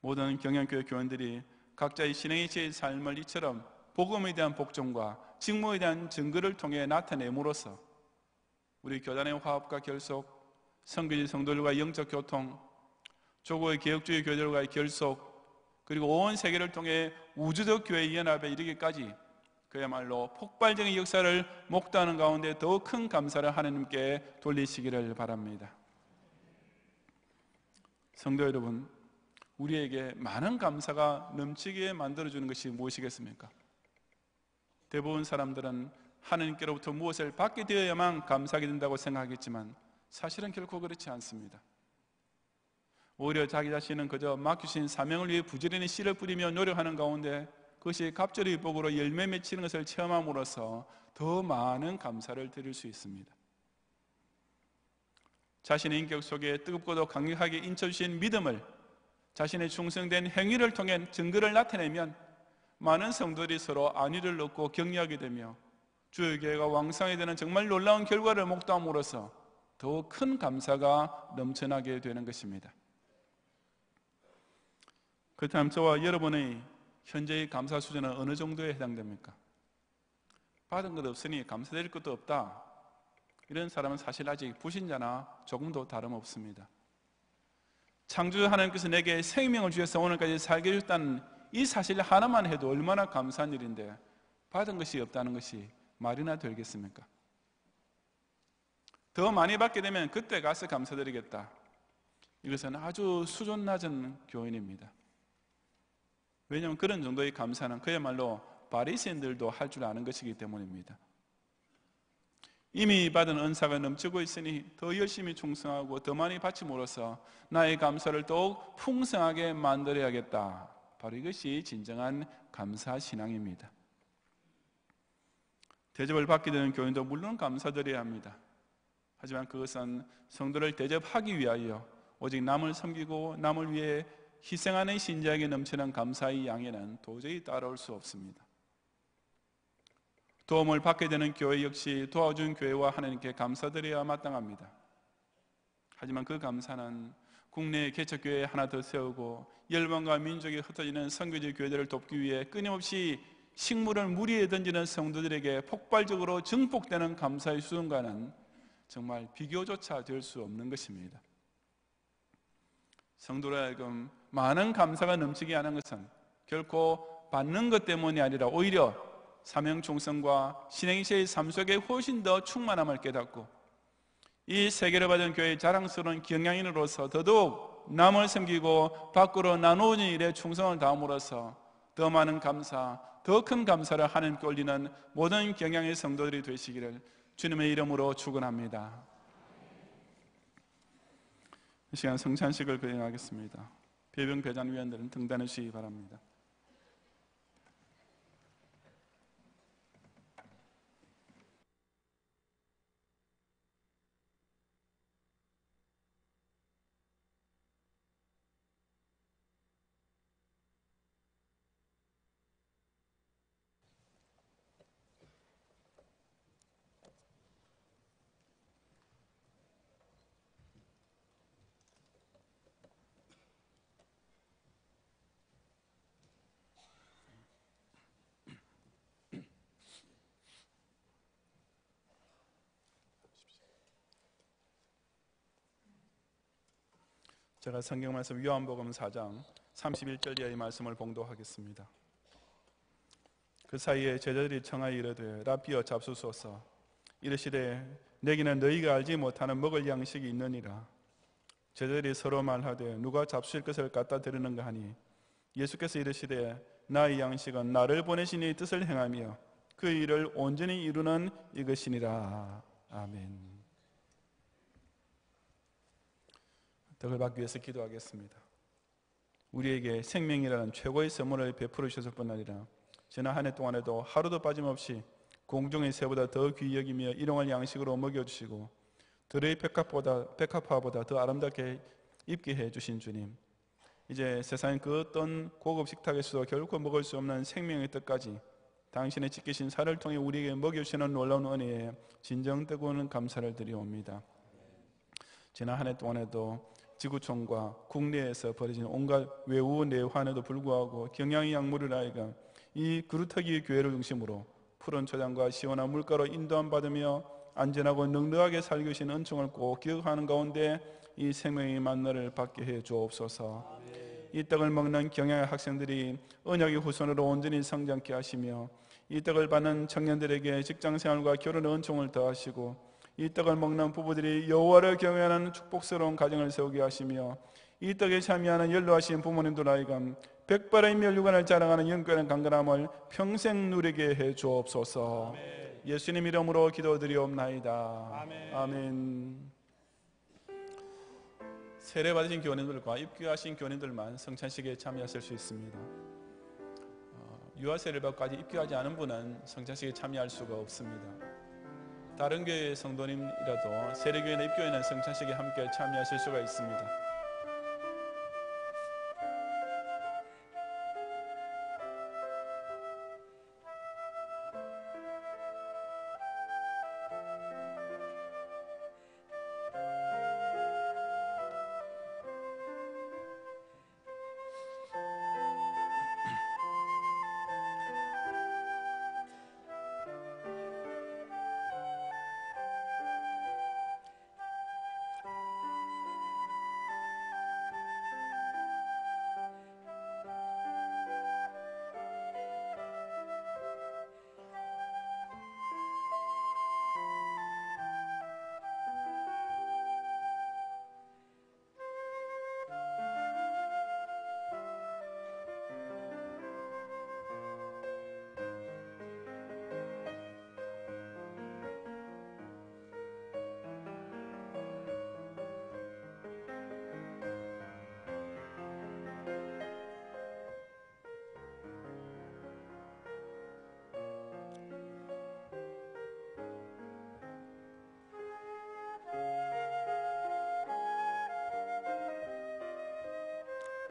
S1: 모든 경영교회 교원들이 각자의 신행이치의 삶을 이처럼 복음에 대한 복종과 직무에 대한 증거를 통해 나타내므로써 우리 교단의 화합과 결속, 선교지 성도들과의 영적 교통, 조국의 개혁주의 교회들과의 결속, 그리고 온 세계를 통해 우주적 교회 연합에 이르기까지 그야말로 폭발적인 역사를 목도하는 가운데 더 큰 감사를 하나님께 돌리시기를 바랍니다. 성도 여러분, 우리에게 많은 감사가 넘치게 만들어주는 것이 무엇이겠습니까? 대부분 사람들은 하나님께로부터 무엇을 받게 되어야만 감사하게 된다고 생각하겠지만 사실은 결코 그렇지 않습니다. 오히려 자기 자신은 그저 맡기신 사명을 위해 부지런히 씨를 뿌리며 노력하는 가운데 그것이 갑절의 복으로 열매 맺히는 것을 체험함으로써 더 많은 감사를 드릴 수 있습니다. 자신의 인격 속에 뜨겁고도 강력하게 인쳐주신 믿음을 자신의 충성된 행위를 통해 증거를 나타내면 많은 성도들이 서로 안위를 얻고 격려하게 되며 주의 교회가 왕성하게 되는 정말 놀라운 결과를 목도함으로써 더 큰 감사가 넘쳐나게 되는 것입니다. 그렇다면 저와 여러분의 현재의 감사 수준은 어느 정도에 해당됩니까? 받은 것 없으니 감사드릴 것도 없다, 이런 사람은 사실 아직 불신자나 조금도 다름없습니다. 창조주 하나님께서 내게 생명을 주셔서 오늘까지 살게 해주셨다는 이 사실 하나만 해도 얼마나 감사한 일인데 받은 것이 없다는 것이 말이나 되겠습니까? 더 많이 받게 되면 그때 가서 감사드리겠다, 이것은 아주 수준 낮은 교인입니다. 왜냐하면 그런 정도의 감사는 그야말로 바리새인들도 할 줄 아는 것이기 때문입니다. 이미 받은 은사가 넘치고 있으니 더 열심히 충성하고 더 많이 바침으로써 나의 감사를 더욱 풍성하게 만들어야겠다, 바로 이것이 진정한 감사 신앙입니다. 대접을 받게 되는 교인도 물론 감사드려야 합니다. 하지만 그것은 성도를 대접하기 위하여 오직 남을 섬기고 남을 위해 희생하는 신자에게 넘치는 감사의 양에는 도저히 따라올 수 없습니다. 도움을 받게 되는 교회 역시 도와준 교회와 하나님께 감사드려야 마땅합니다. 하지만 그 감사는 국내의 개척교회 하나 더 세우고 열방과 민족이 흩어지는 선교지 교회들을 돕기 위해 끊임없이 식물을 무리에 던지는 성도들에게 폭발적으로 증폭되는 감사의 수준과는 정말 비교조차 될 수 없는 것입니다. 성도로 하여금 많은 감사가 넘치게 하는 것은 결코 받는 것 때문이 아니라 오히려 사명 충성과 신행시의 삶 속에 훨씬 더 충만함을 깨닫고 이 세계를 받은 교회의 자랑스러운 경영인으로서 더더욱 남을 섬기고 밖으로 나누는 일에 충성을 다함으로써 더 많은 감사, 더 큰 감사를 하나님께 올리는 모든 경영의 성도들이 되시기를 주님의 이름으로 축원합니다. 이 시간 성찬식을 거행하겠습니다. 배병 배잔위원들은 등단해 주시기 바랍니다. 제가 성경 말씀 요한복음 4장 31절 이하의 말씀을 봉독하겠습니다. 그 사이에 제자들이 청하여 이르되 라비어 잡수소서. 이르시되 내게는 너희가 알지 못하는 먹을 양식이 있느니라. 제자들이 서로 말하되 누가 잡수실 것을 갖다 드리는가 하니 예수께서 이르시되 나의 양식은 나를 보내신 이의 뜻을 행하며 그 일을 온전히 이루는 이것이니라. 아멘. 덕을 받기 위해서 기도하겠습니다. 우리에게 생명이라는 최고의 선물을 베풀어 주셨을 뿐 아니라 지난 한 해 동안에도 하루도 빠짐없이 공중의 새보다 더 귀히 여기며 일용할 양식으로 먹여주시고 들의 백합화보다 더 아름답게 입게 해주신 주님, 이제 세상의 그 어떤 고급 식탁에서도 결코 먹을 수 없는 생명의 뜻까지 당신의 지키신 살을 통해 우리에게 먹여주시는 놀라운 은혜에 진정 뜨거운 감사를 드리옵니다. 지난 한 해 동안에도 지구촌과 국내에서 벌어진 온갖 외우 내환에도 불구하고 경양의 약물을 아이가 이 그루터기 교회를 중심으로 푸른 초장과 시원한 물가로 인도함 받으며 안전하고 넉넉하게 살기 위한 은총을 꼭 기억하는 가운데 이 생명의 만나를 받게 해 주옵소서. 이 떡을 먹는 경양의 학생들이 언약의 후손으로 온전히 성장케 하시며 이 떡을 받는 청년들에게 직장생활과 결혼의 은총을 더하시고 이 떡을 먹는 부부들이 여호와를 경외하는 축복스러운 가정을 세우게 하시며 이 떡에 참여하는 연로하신 부모님들 아이가 백발의 멸류관을 자랑하는 영권의 강건함을 평생 누리게 해 주옵소서. 아멘. 예수님 이름으로 기도드리옵나이다. 아멘. 아멘. 세례 받으신 교인들과 입교하신 교인들만 성찬식에 참여하실 수 있습니다. 유아세례를 받고 아직 입교하지 않은 분은 성찬식에 참여할 수가 없습니다. 다른 교회 성도님이라도 세례교회나 입교회는 성찬식에 함께 참여하실 수가 있습니다.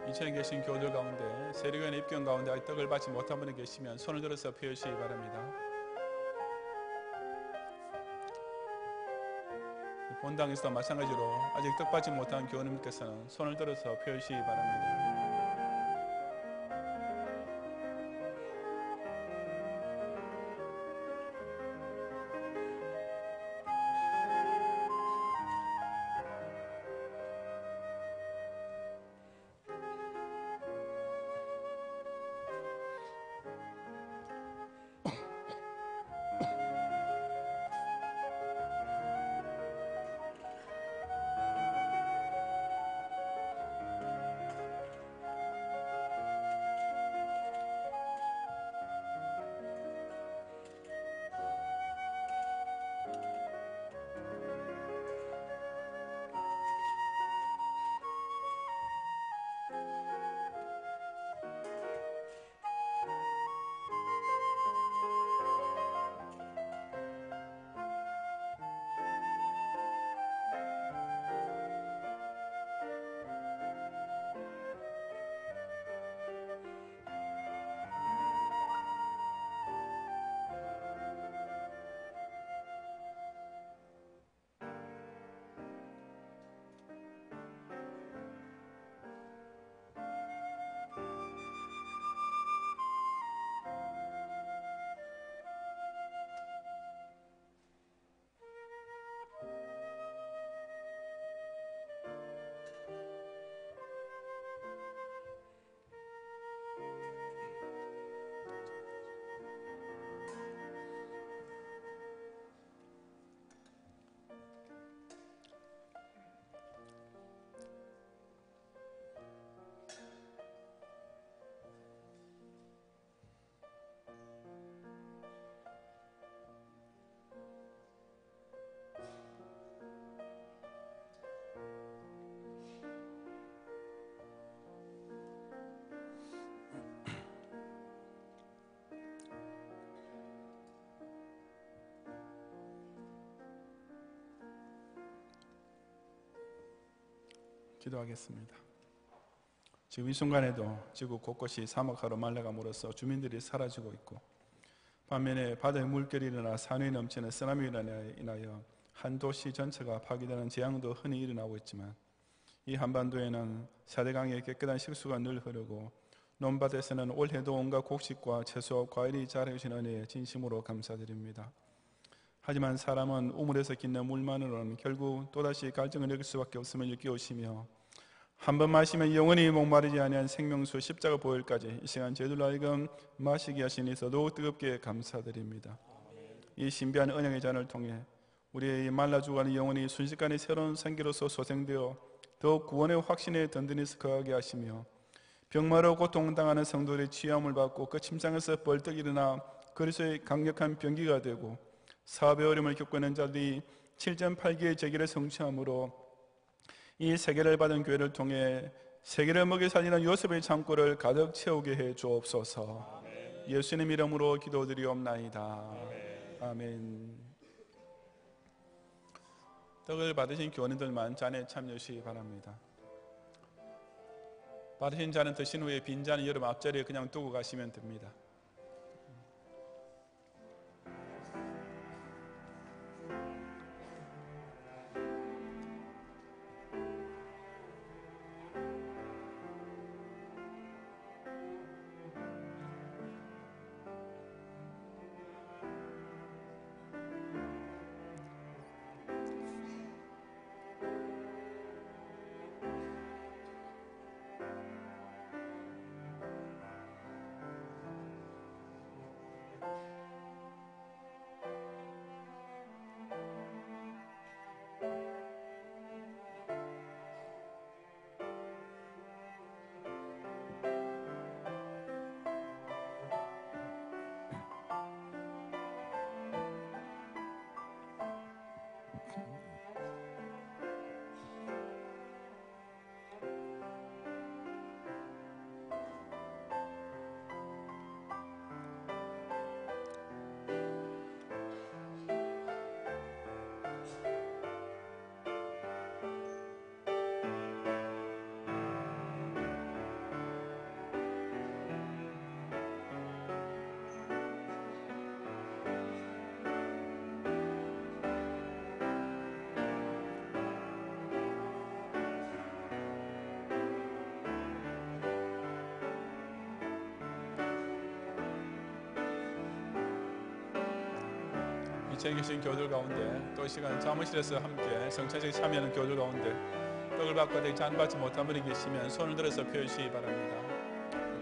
S1: 이천에 계신 교우들 가운데 세례교회 입교원 가운데 아직 떡을 받지 못한 분이 계시면 손을 들어서 펴주시기 바랍니다. 본당에서도 마찬가지로 아직 떡 받지 못한 교우님께서는 손을 들어서 펴주시기 바랍니다. 기도하겠습니다. 지금 이 순간에도 지구 곳곳이 사막화로 말라감으로써 주민들이 사라지고 있고, 반면에 바다에 물결이 일어나 산이 넘치는 쓰나미로 인하여 한 도시 전체가 파괴되는 재앙도 흔히 일어나고 있지만, 이 한반도에는 세대강의 깨끗한 식수가 늘 흐르고 논밭에서는 올해도 온갖 곡식과 채소와 과일이 자라주신 은혜에 진심으로 감사드립니다. 하지만 사람은 우물에서 깃는 물만으로는 결국 또다시 갈증을 느낄 수밖에 없음을 일깨우시며, 한 번 마시면 영원히 목마르지 아니한 생명수 십자가 보혈까지 이 시간 저희들로 하여금 마시게 하시니 더욱 뜨겁게 감사드립니다. 이 신비한 언약의 잔을 통해 우리의 말라 죽어가는 영혼이 순식간에 새로운 생기로서 소생되어 더욱 구원의 확신에 든든히 거하게 하시며, 병마로 고통당하는 성도들의 치유함을 받고 그 침상에서 벌떡 일어나 그리스도의 강력한 병기가 되고, 사업의 어려움을 겪고 있는 자들이 7.8기의 재기를 성취함으로 이 세계를 받은 교회를 통해 세계를 먹여 살리는 요셉의 창고를 가득 채우게 해 주옵소서. 예수님 이름으로 기도드리옵나이다. 아멘. 떡을 받으신 교원님들만 잔에 참여하시기 바랍니다. 받으신 잔은 드신 후에 빈 잔은 여러분 앞자리에 그냥 두고 가시면 됩니다. 이채 계신 교들 가운데 또 이 시간 사무실에서 함께 성찬식에 참여하는 교들 가운데 떡을 받고 아직 잔 받지 못한 분이 계시면 손을 들어서 펴주시기 바랍니다.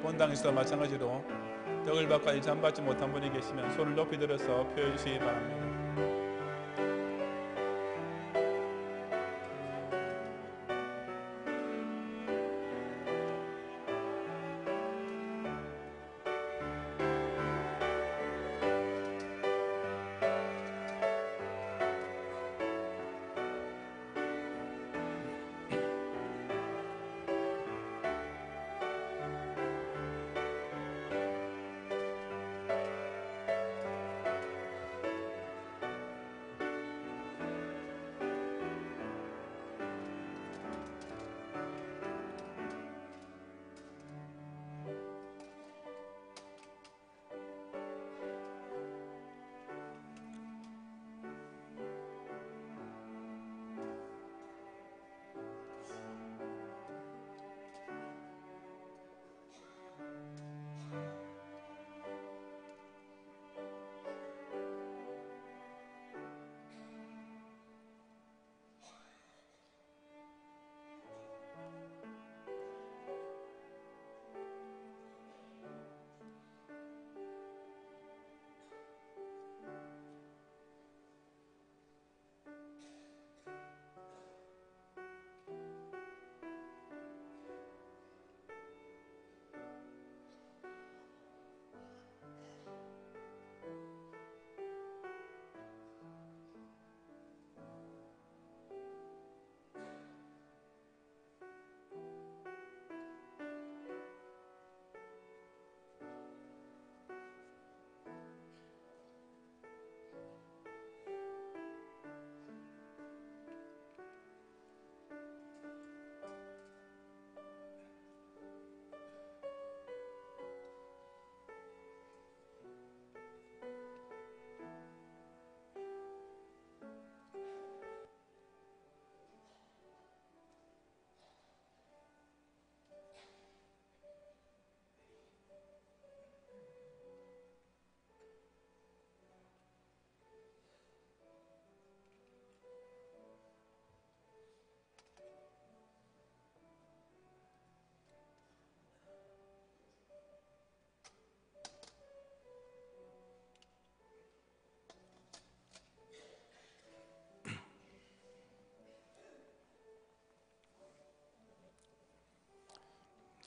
S1: 본당에서도 마찬가지로 떡을 받고 아직 잔 받지 못한 분이 계시면 손을 높이 들어서 펴주시기 바랍니다.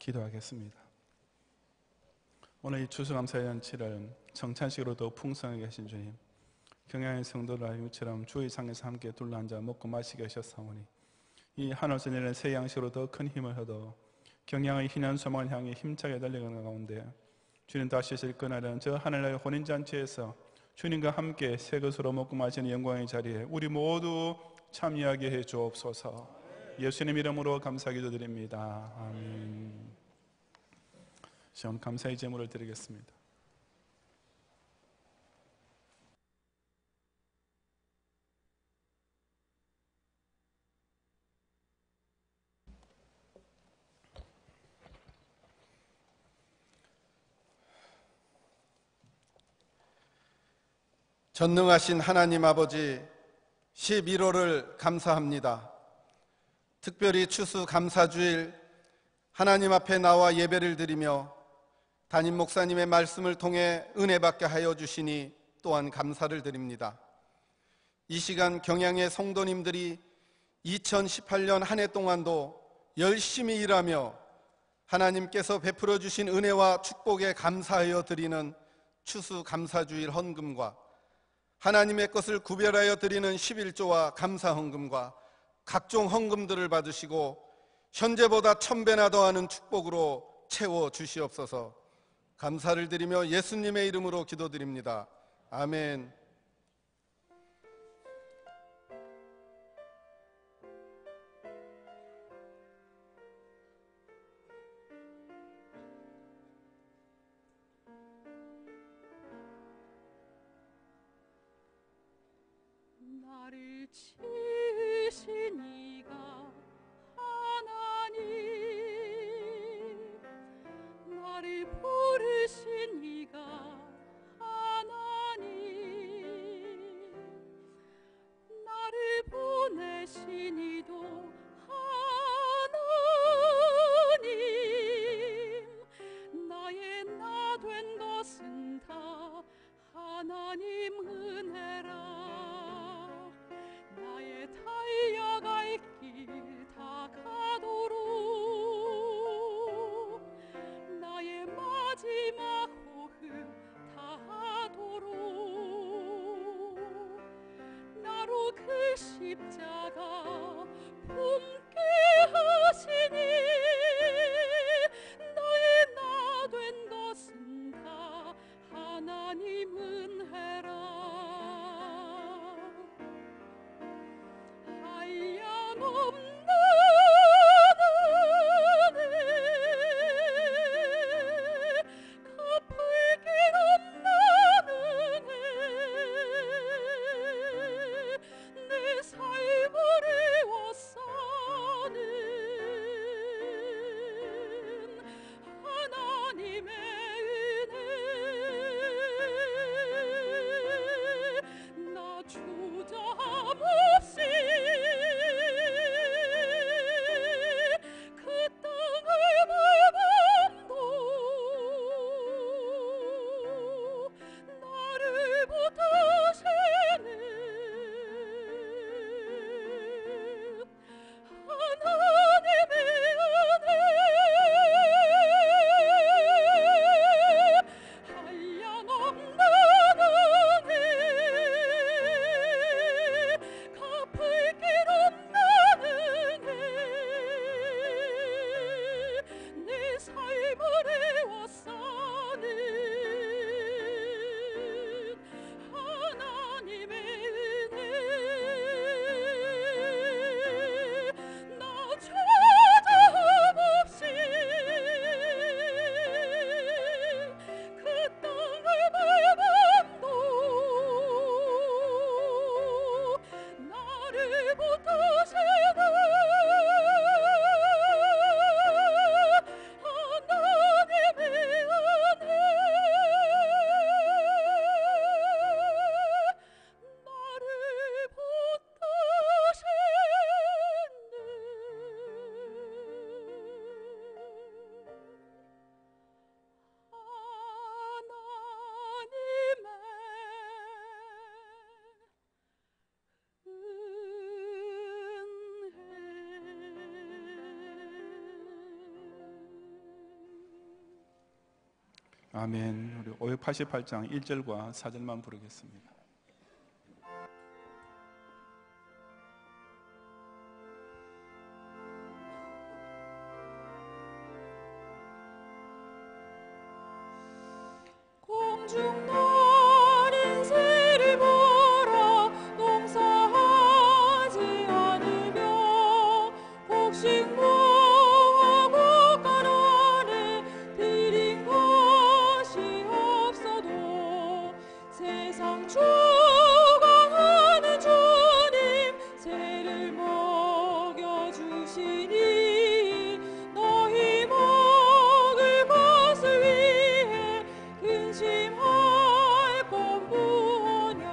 S1: 기도하겠습니다. 오늘 이 추수감사연치를 성찬식으로 더 풍성하게 하신 주님, 경양의 성도들 이처럼 주의 상에서 함께 둘러앉아 먹고 마시게 하셨사오니 이 하늘에서 내리는 새 양식으로 더 큰 힘을 얻어 경양의 희난 소망을 향해 힘차게 달려가는 가운데 주님 다시 오실 그날은 저 하늘나라의 혼인잔치에서 주님과 함께 새 것으로 먹고 마시는 영광의 자리에 우리 모두 참여하게 해 주옵소서. 예수님 이름으로 감사 기도드립니다. 아멘. 시험 감사의 제물을 드리겠습니다.
S3: 전능하신 하나님 아버지, 11월을 감사합니다. 특별히 추수 감사주일 하나님 앞에 나와 예배를 드리며 담임 목사님의 말씀을 통해 은혜 받게 하여 주시니 또한 감사를 드립니다. 이 시간 경양의 성도님들이 2018년 한 해 동안도 열심히 일하며 하나님께서 베풀어 주신 은혜와 축복에 감사하여 드리는 추수 감사주일 헌금과 하나님의 것을 구별하여 드리는 11조와 감사 헌금과 각종 헌금들을 받으시고 현재보다 1000배나 더하는 축복으로 채워 주시옵소서. 감사를 드리며 예수님의 이름으로 기도드립니다. 아멘.
S4: 나를 지으신 이가 하나님, 나를 부르신 이가 하나님, 나를 보내신 이도 하나님, 나의 나 된 것은 다 하나님 은혜라. 나의 달려갈 길 다 가도록, 나의 마지막 호흡 다 하도록, 나로 그 십자가 품게 하시니 나의 나 된 것은 다 하나님 은혜라. 한없는 은혜, 갚을 길 없는 은혜, 내 삶을 에워싸는 하나님의 은혜, 나 주저함 없이
S1: 아멘. 우리 588장 1절과 4절만 부르겠습니다.
S4: 공중 나는 새를 보라 농사하지 않으며 곡식모하고 가난에 드린 것이 없어도 세상 주관하는 주님 새를 먹여주시니 너희 먹을 것을 위해 근심할 것 무엇냐.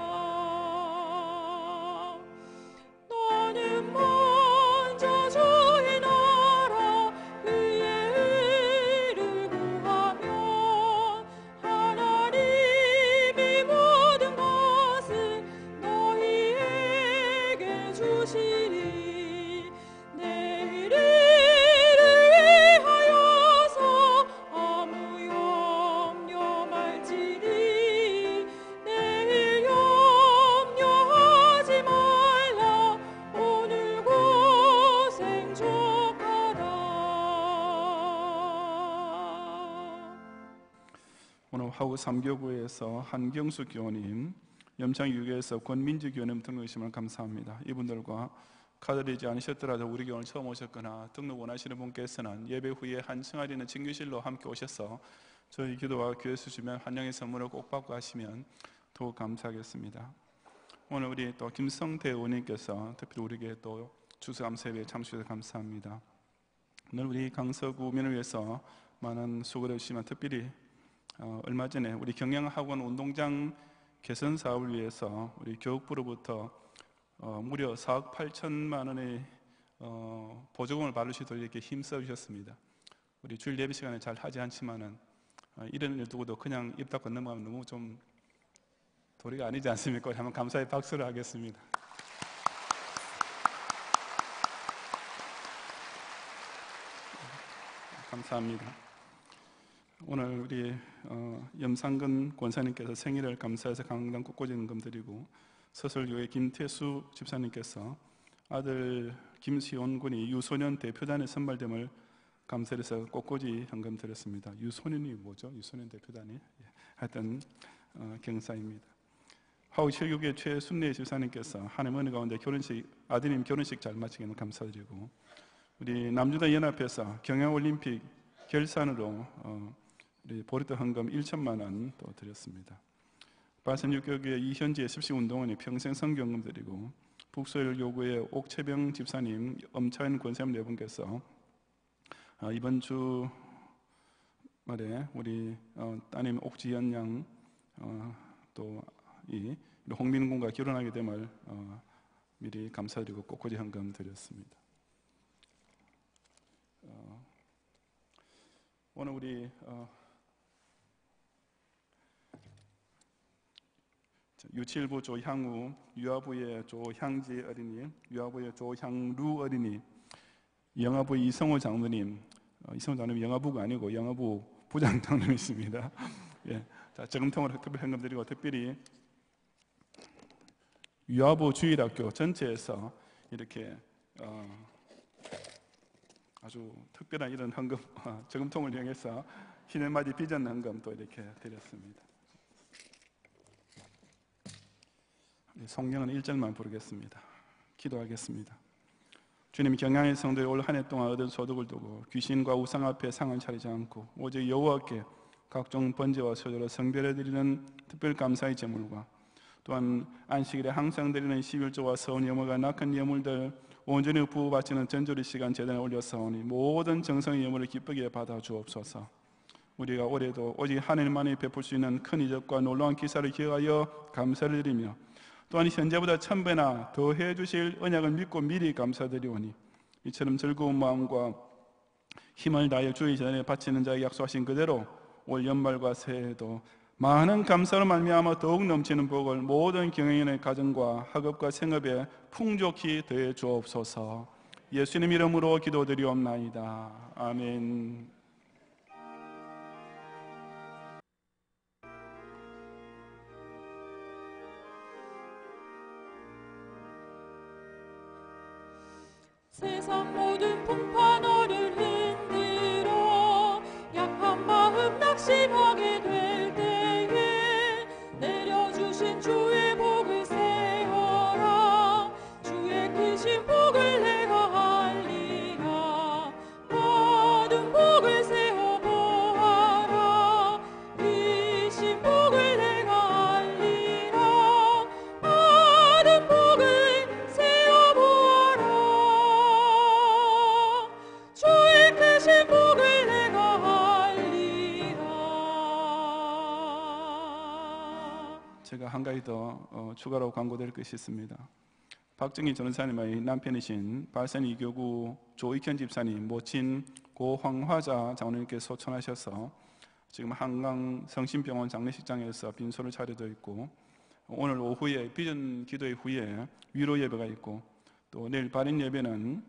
S4: 너는 먼저 주의 나라 그의 의를 구하면 하나님이 모든 것을 너희에게 주시리. 내일을 위하여서 아무 염려 말지니 내일 염려하지 말라. 오늘 고생 족하다.
S1: 오늘 화우 3교구에서 한경수 교원님, 염창유교에서 권민주 교원님 등록이심을 감사합니다. 이분들과 카드리지 않으셨더라도 우리 교원을 처음 오셨거나 등록 원하시는 분께서는 예배 후에 한승아리는 진교실로 함께 오셔서 저희 기도와 교회 수주면 환영의 선물을 꼭 받고 하시면 더욱 감사하겠습니다. 오늘 우리 또 김성태 의원님께서 특별히 우리에게 또 추수감사회에 참석해서 감사합니다. 오늘 우리 강서구민을 위해서 많은 수고를 해주시면 특별히 얼마 전에 우리 경영학원 운동장 개선 사업을 위해서 우리 교육부로부터 무려 4억 8천만 원의 보조금을 받을 수 있도록 이렇게 힘써 주셨습니다. 우리 주일 예배 시간에 잘 하지 않지만은 이런 일 두고도 그냥 입 닫고 넘어가면 너무 좀 도리가 아니지 않습니까? 한번 감사의 박수를 하겠습니다. 감사합니다. 오늘 우리 염상근 권사님께서 생일을 감사해서 강당 꽃꽂이금 드리고 서설교회 김태수 집사님께서 아들 김시온 군이 유소년 대표단에 선발됨을 감사해서 꽃꽂이 현금 드렸습니다. 유소년이 뭐죠? 유소년 대표단이 하여튼 경사입니다. 화우 7교회 최순례 집사님께서 하나님 은혜 가운데 아드님 결혼식 잘 마치기는 감사드리고 우리 남주단 연합회에서 경양올림픽 결산으로 우리 보리떡 헌금 1천만 원 또 드렸습니다. 바센육교회 이현지의 습식운동원이 평생 성경금 드리고 북소열 교구의 옥채병 집사님, 엄차인 권사님 네 분께서 이번 주 말에 우리 따님 옥지연 양 또 이 홍민군과 결혼하게 됨을 미리 감사드리고 꽃꽂이 헌금 드렸습니다. 오늘 우리 유치일부 조향우, 유아부의 조향지 어린이, 유아부의 조향루 어린이, 영아부 이성호 장로님, 이성호 장로님 영아부가 아니고 영아부 부장 장로님이십니다. 예, 자 저금통으로 특별 현금 드리고 특별히 유아부 주일학교 전체에서 이렇게 아주 특별한 이런 헌금 저금통을 이용해서 희년맞이 비전 헌금 또 이렇게 드렸습니다. 성령은 1절만 부르겠습니다. 기도하겠습니다. 주님, 경양의 성도의 올 한 해 동안 얻은 소득을 두고 귀신과 우상 앞에 상을 차리지 않고 오직 여호와께 각종 번제와 소제로 성별해 드리는 특별 감사의 제물과 또한 안식일에 항상 드리는 11조와 서원 예물과 낙한 예물들 온전히 부어바치는 전조리 시간 제단에 올려사오니 모든 정성의 예물을 기쁘게 받아 주옵소서. 우리가 올해도 오직 하나님만이 베풀 수 있는 큰 이적과 놀라운 기사를 기억하여 감사를 드리며 또한 현재보다 1000배나 더 해주실 언약을 믿고 미리 감사드리오니 이처럼 즐거운 마음과 힘을 다해 주의 전에 바치는 자에게 약속하신 그대로 올 연말과 새해에도 많은 감사로 말미암아 더욱 넘치는 복을 모든 경영인의 가정과 학업과 생업에 풍족히 더해 주옵소서. 예수님 이름으로 기도드리옵나이다. 아멘. 한 가지 더 추가로 광고될 것이 있습니다. 박정희 전사님의 남편이신 발산 이교구 조익현 집사님 모친 고 황화자 장로님께 소천하셔서 지금 한강 성심병원 장례식장에서 빈소를 차려져 있고, 오늘 오후에 비전 기도회 후에 위로 예배가 있고, 또 내일 발인 예배는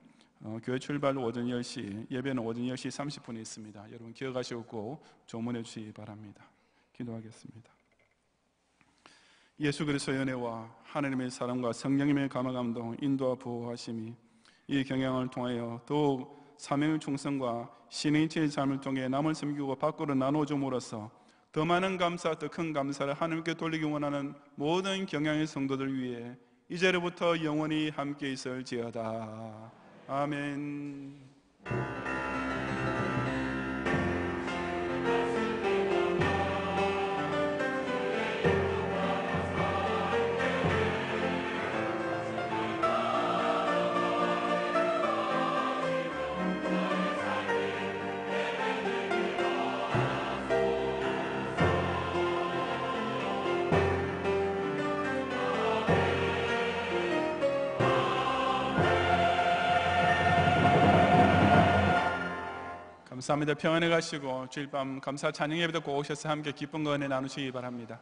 S1: 교회 출발 오전 10시, 예배는 오전 10시 30분에 있습니다. 여러분 기억하시고 꼭 조문해 주시기 바랍니다. 기도하겠습니다. 예수 그리스도의 은혜와 하나님의 사랑과 성령님의 감화감동, 인도와 보호하심이 이 경영을 통하여 더욱 사명의 충성과 신인체의 삶을 통해 남을 섬기고 밖으로 나눠줌으로써 더 많은 감사, 더 큰 감사를 하나님께 돌리기 원하는 모든 경영의 성도들 위해 이제로부터 영원히 함께 있을지어다. 아멘. 감사합니다. 평안히 가시고 주일 밤 감사 찬양 예배도 꼭 오셔서 함께 기쁜 거 은혜 나누시기 바랍니다.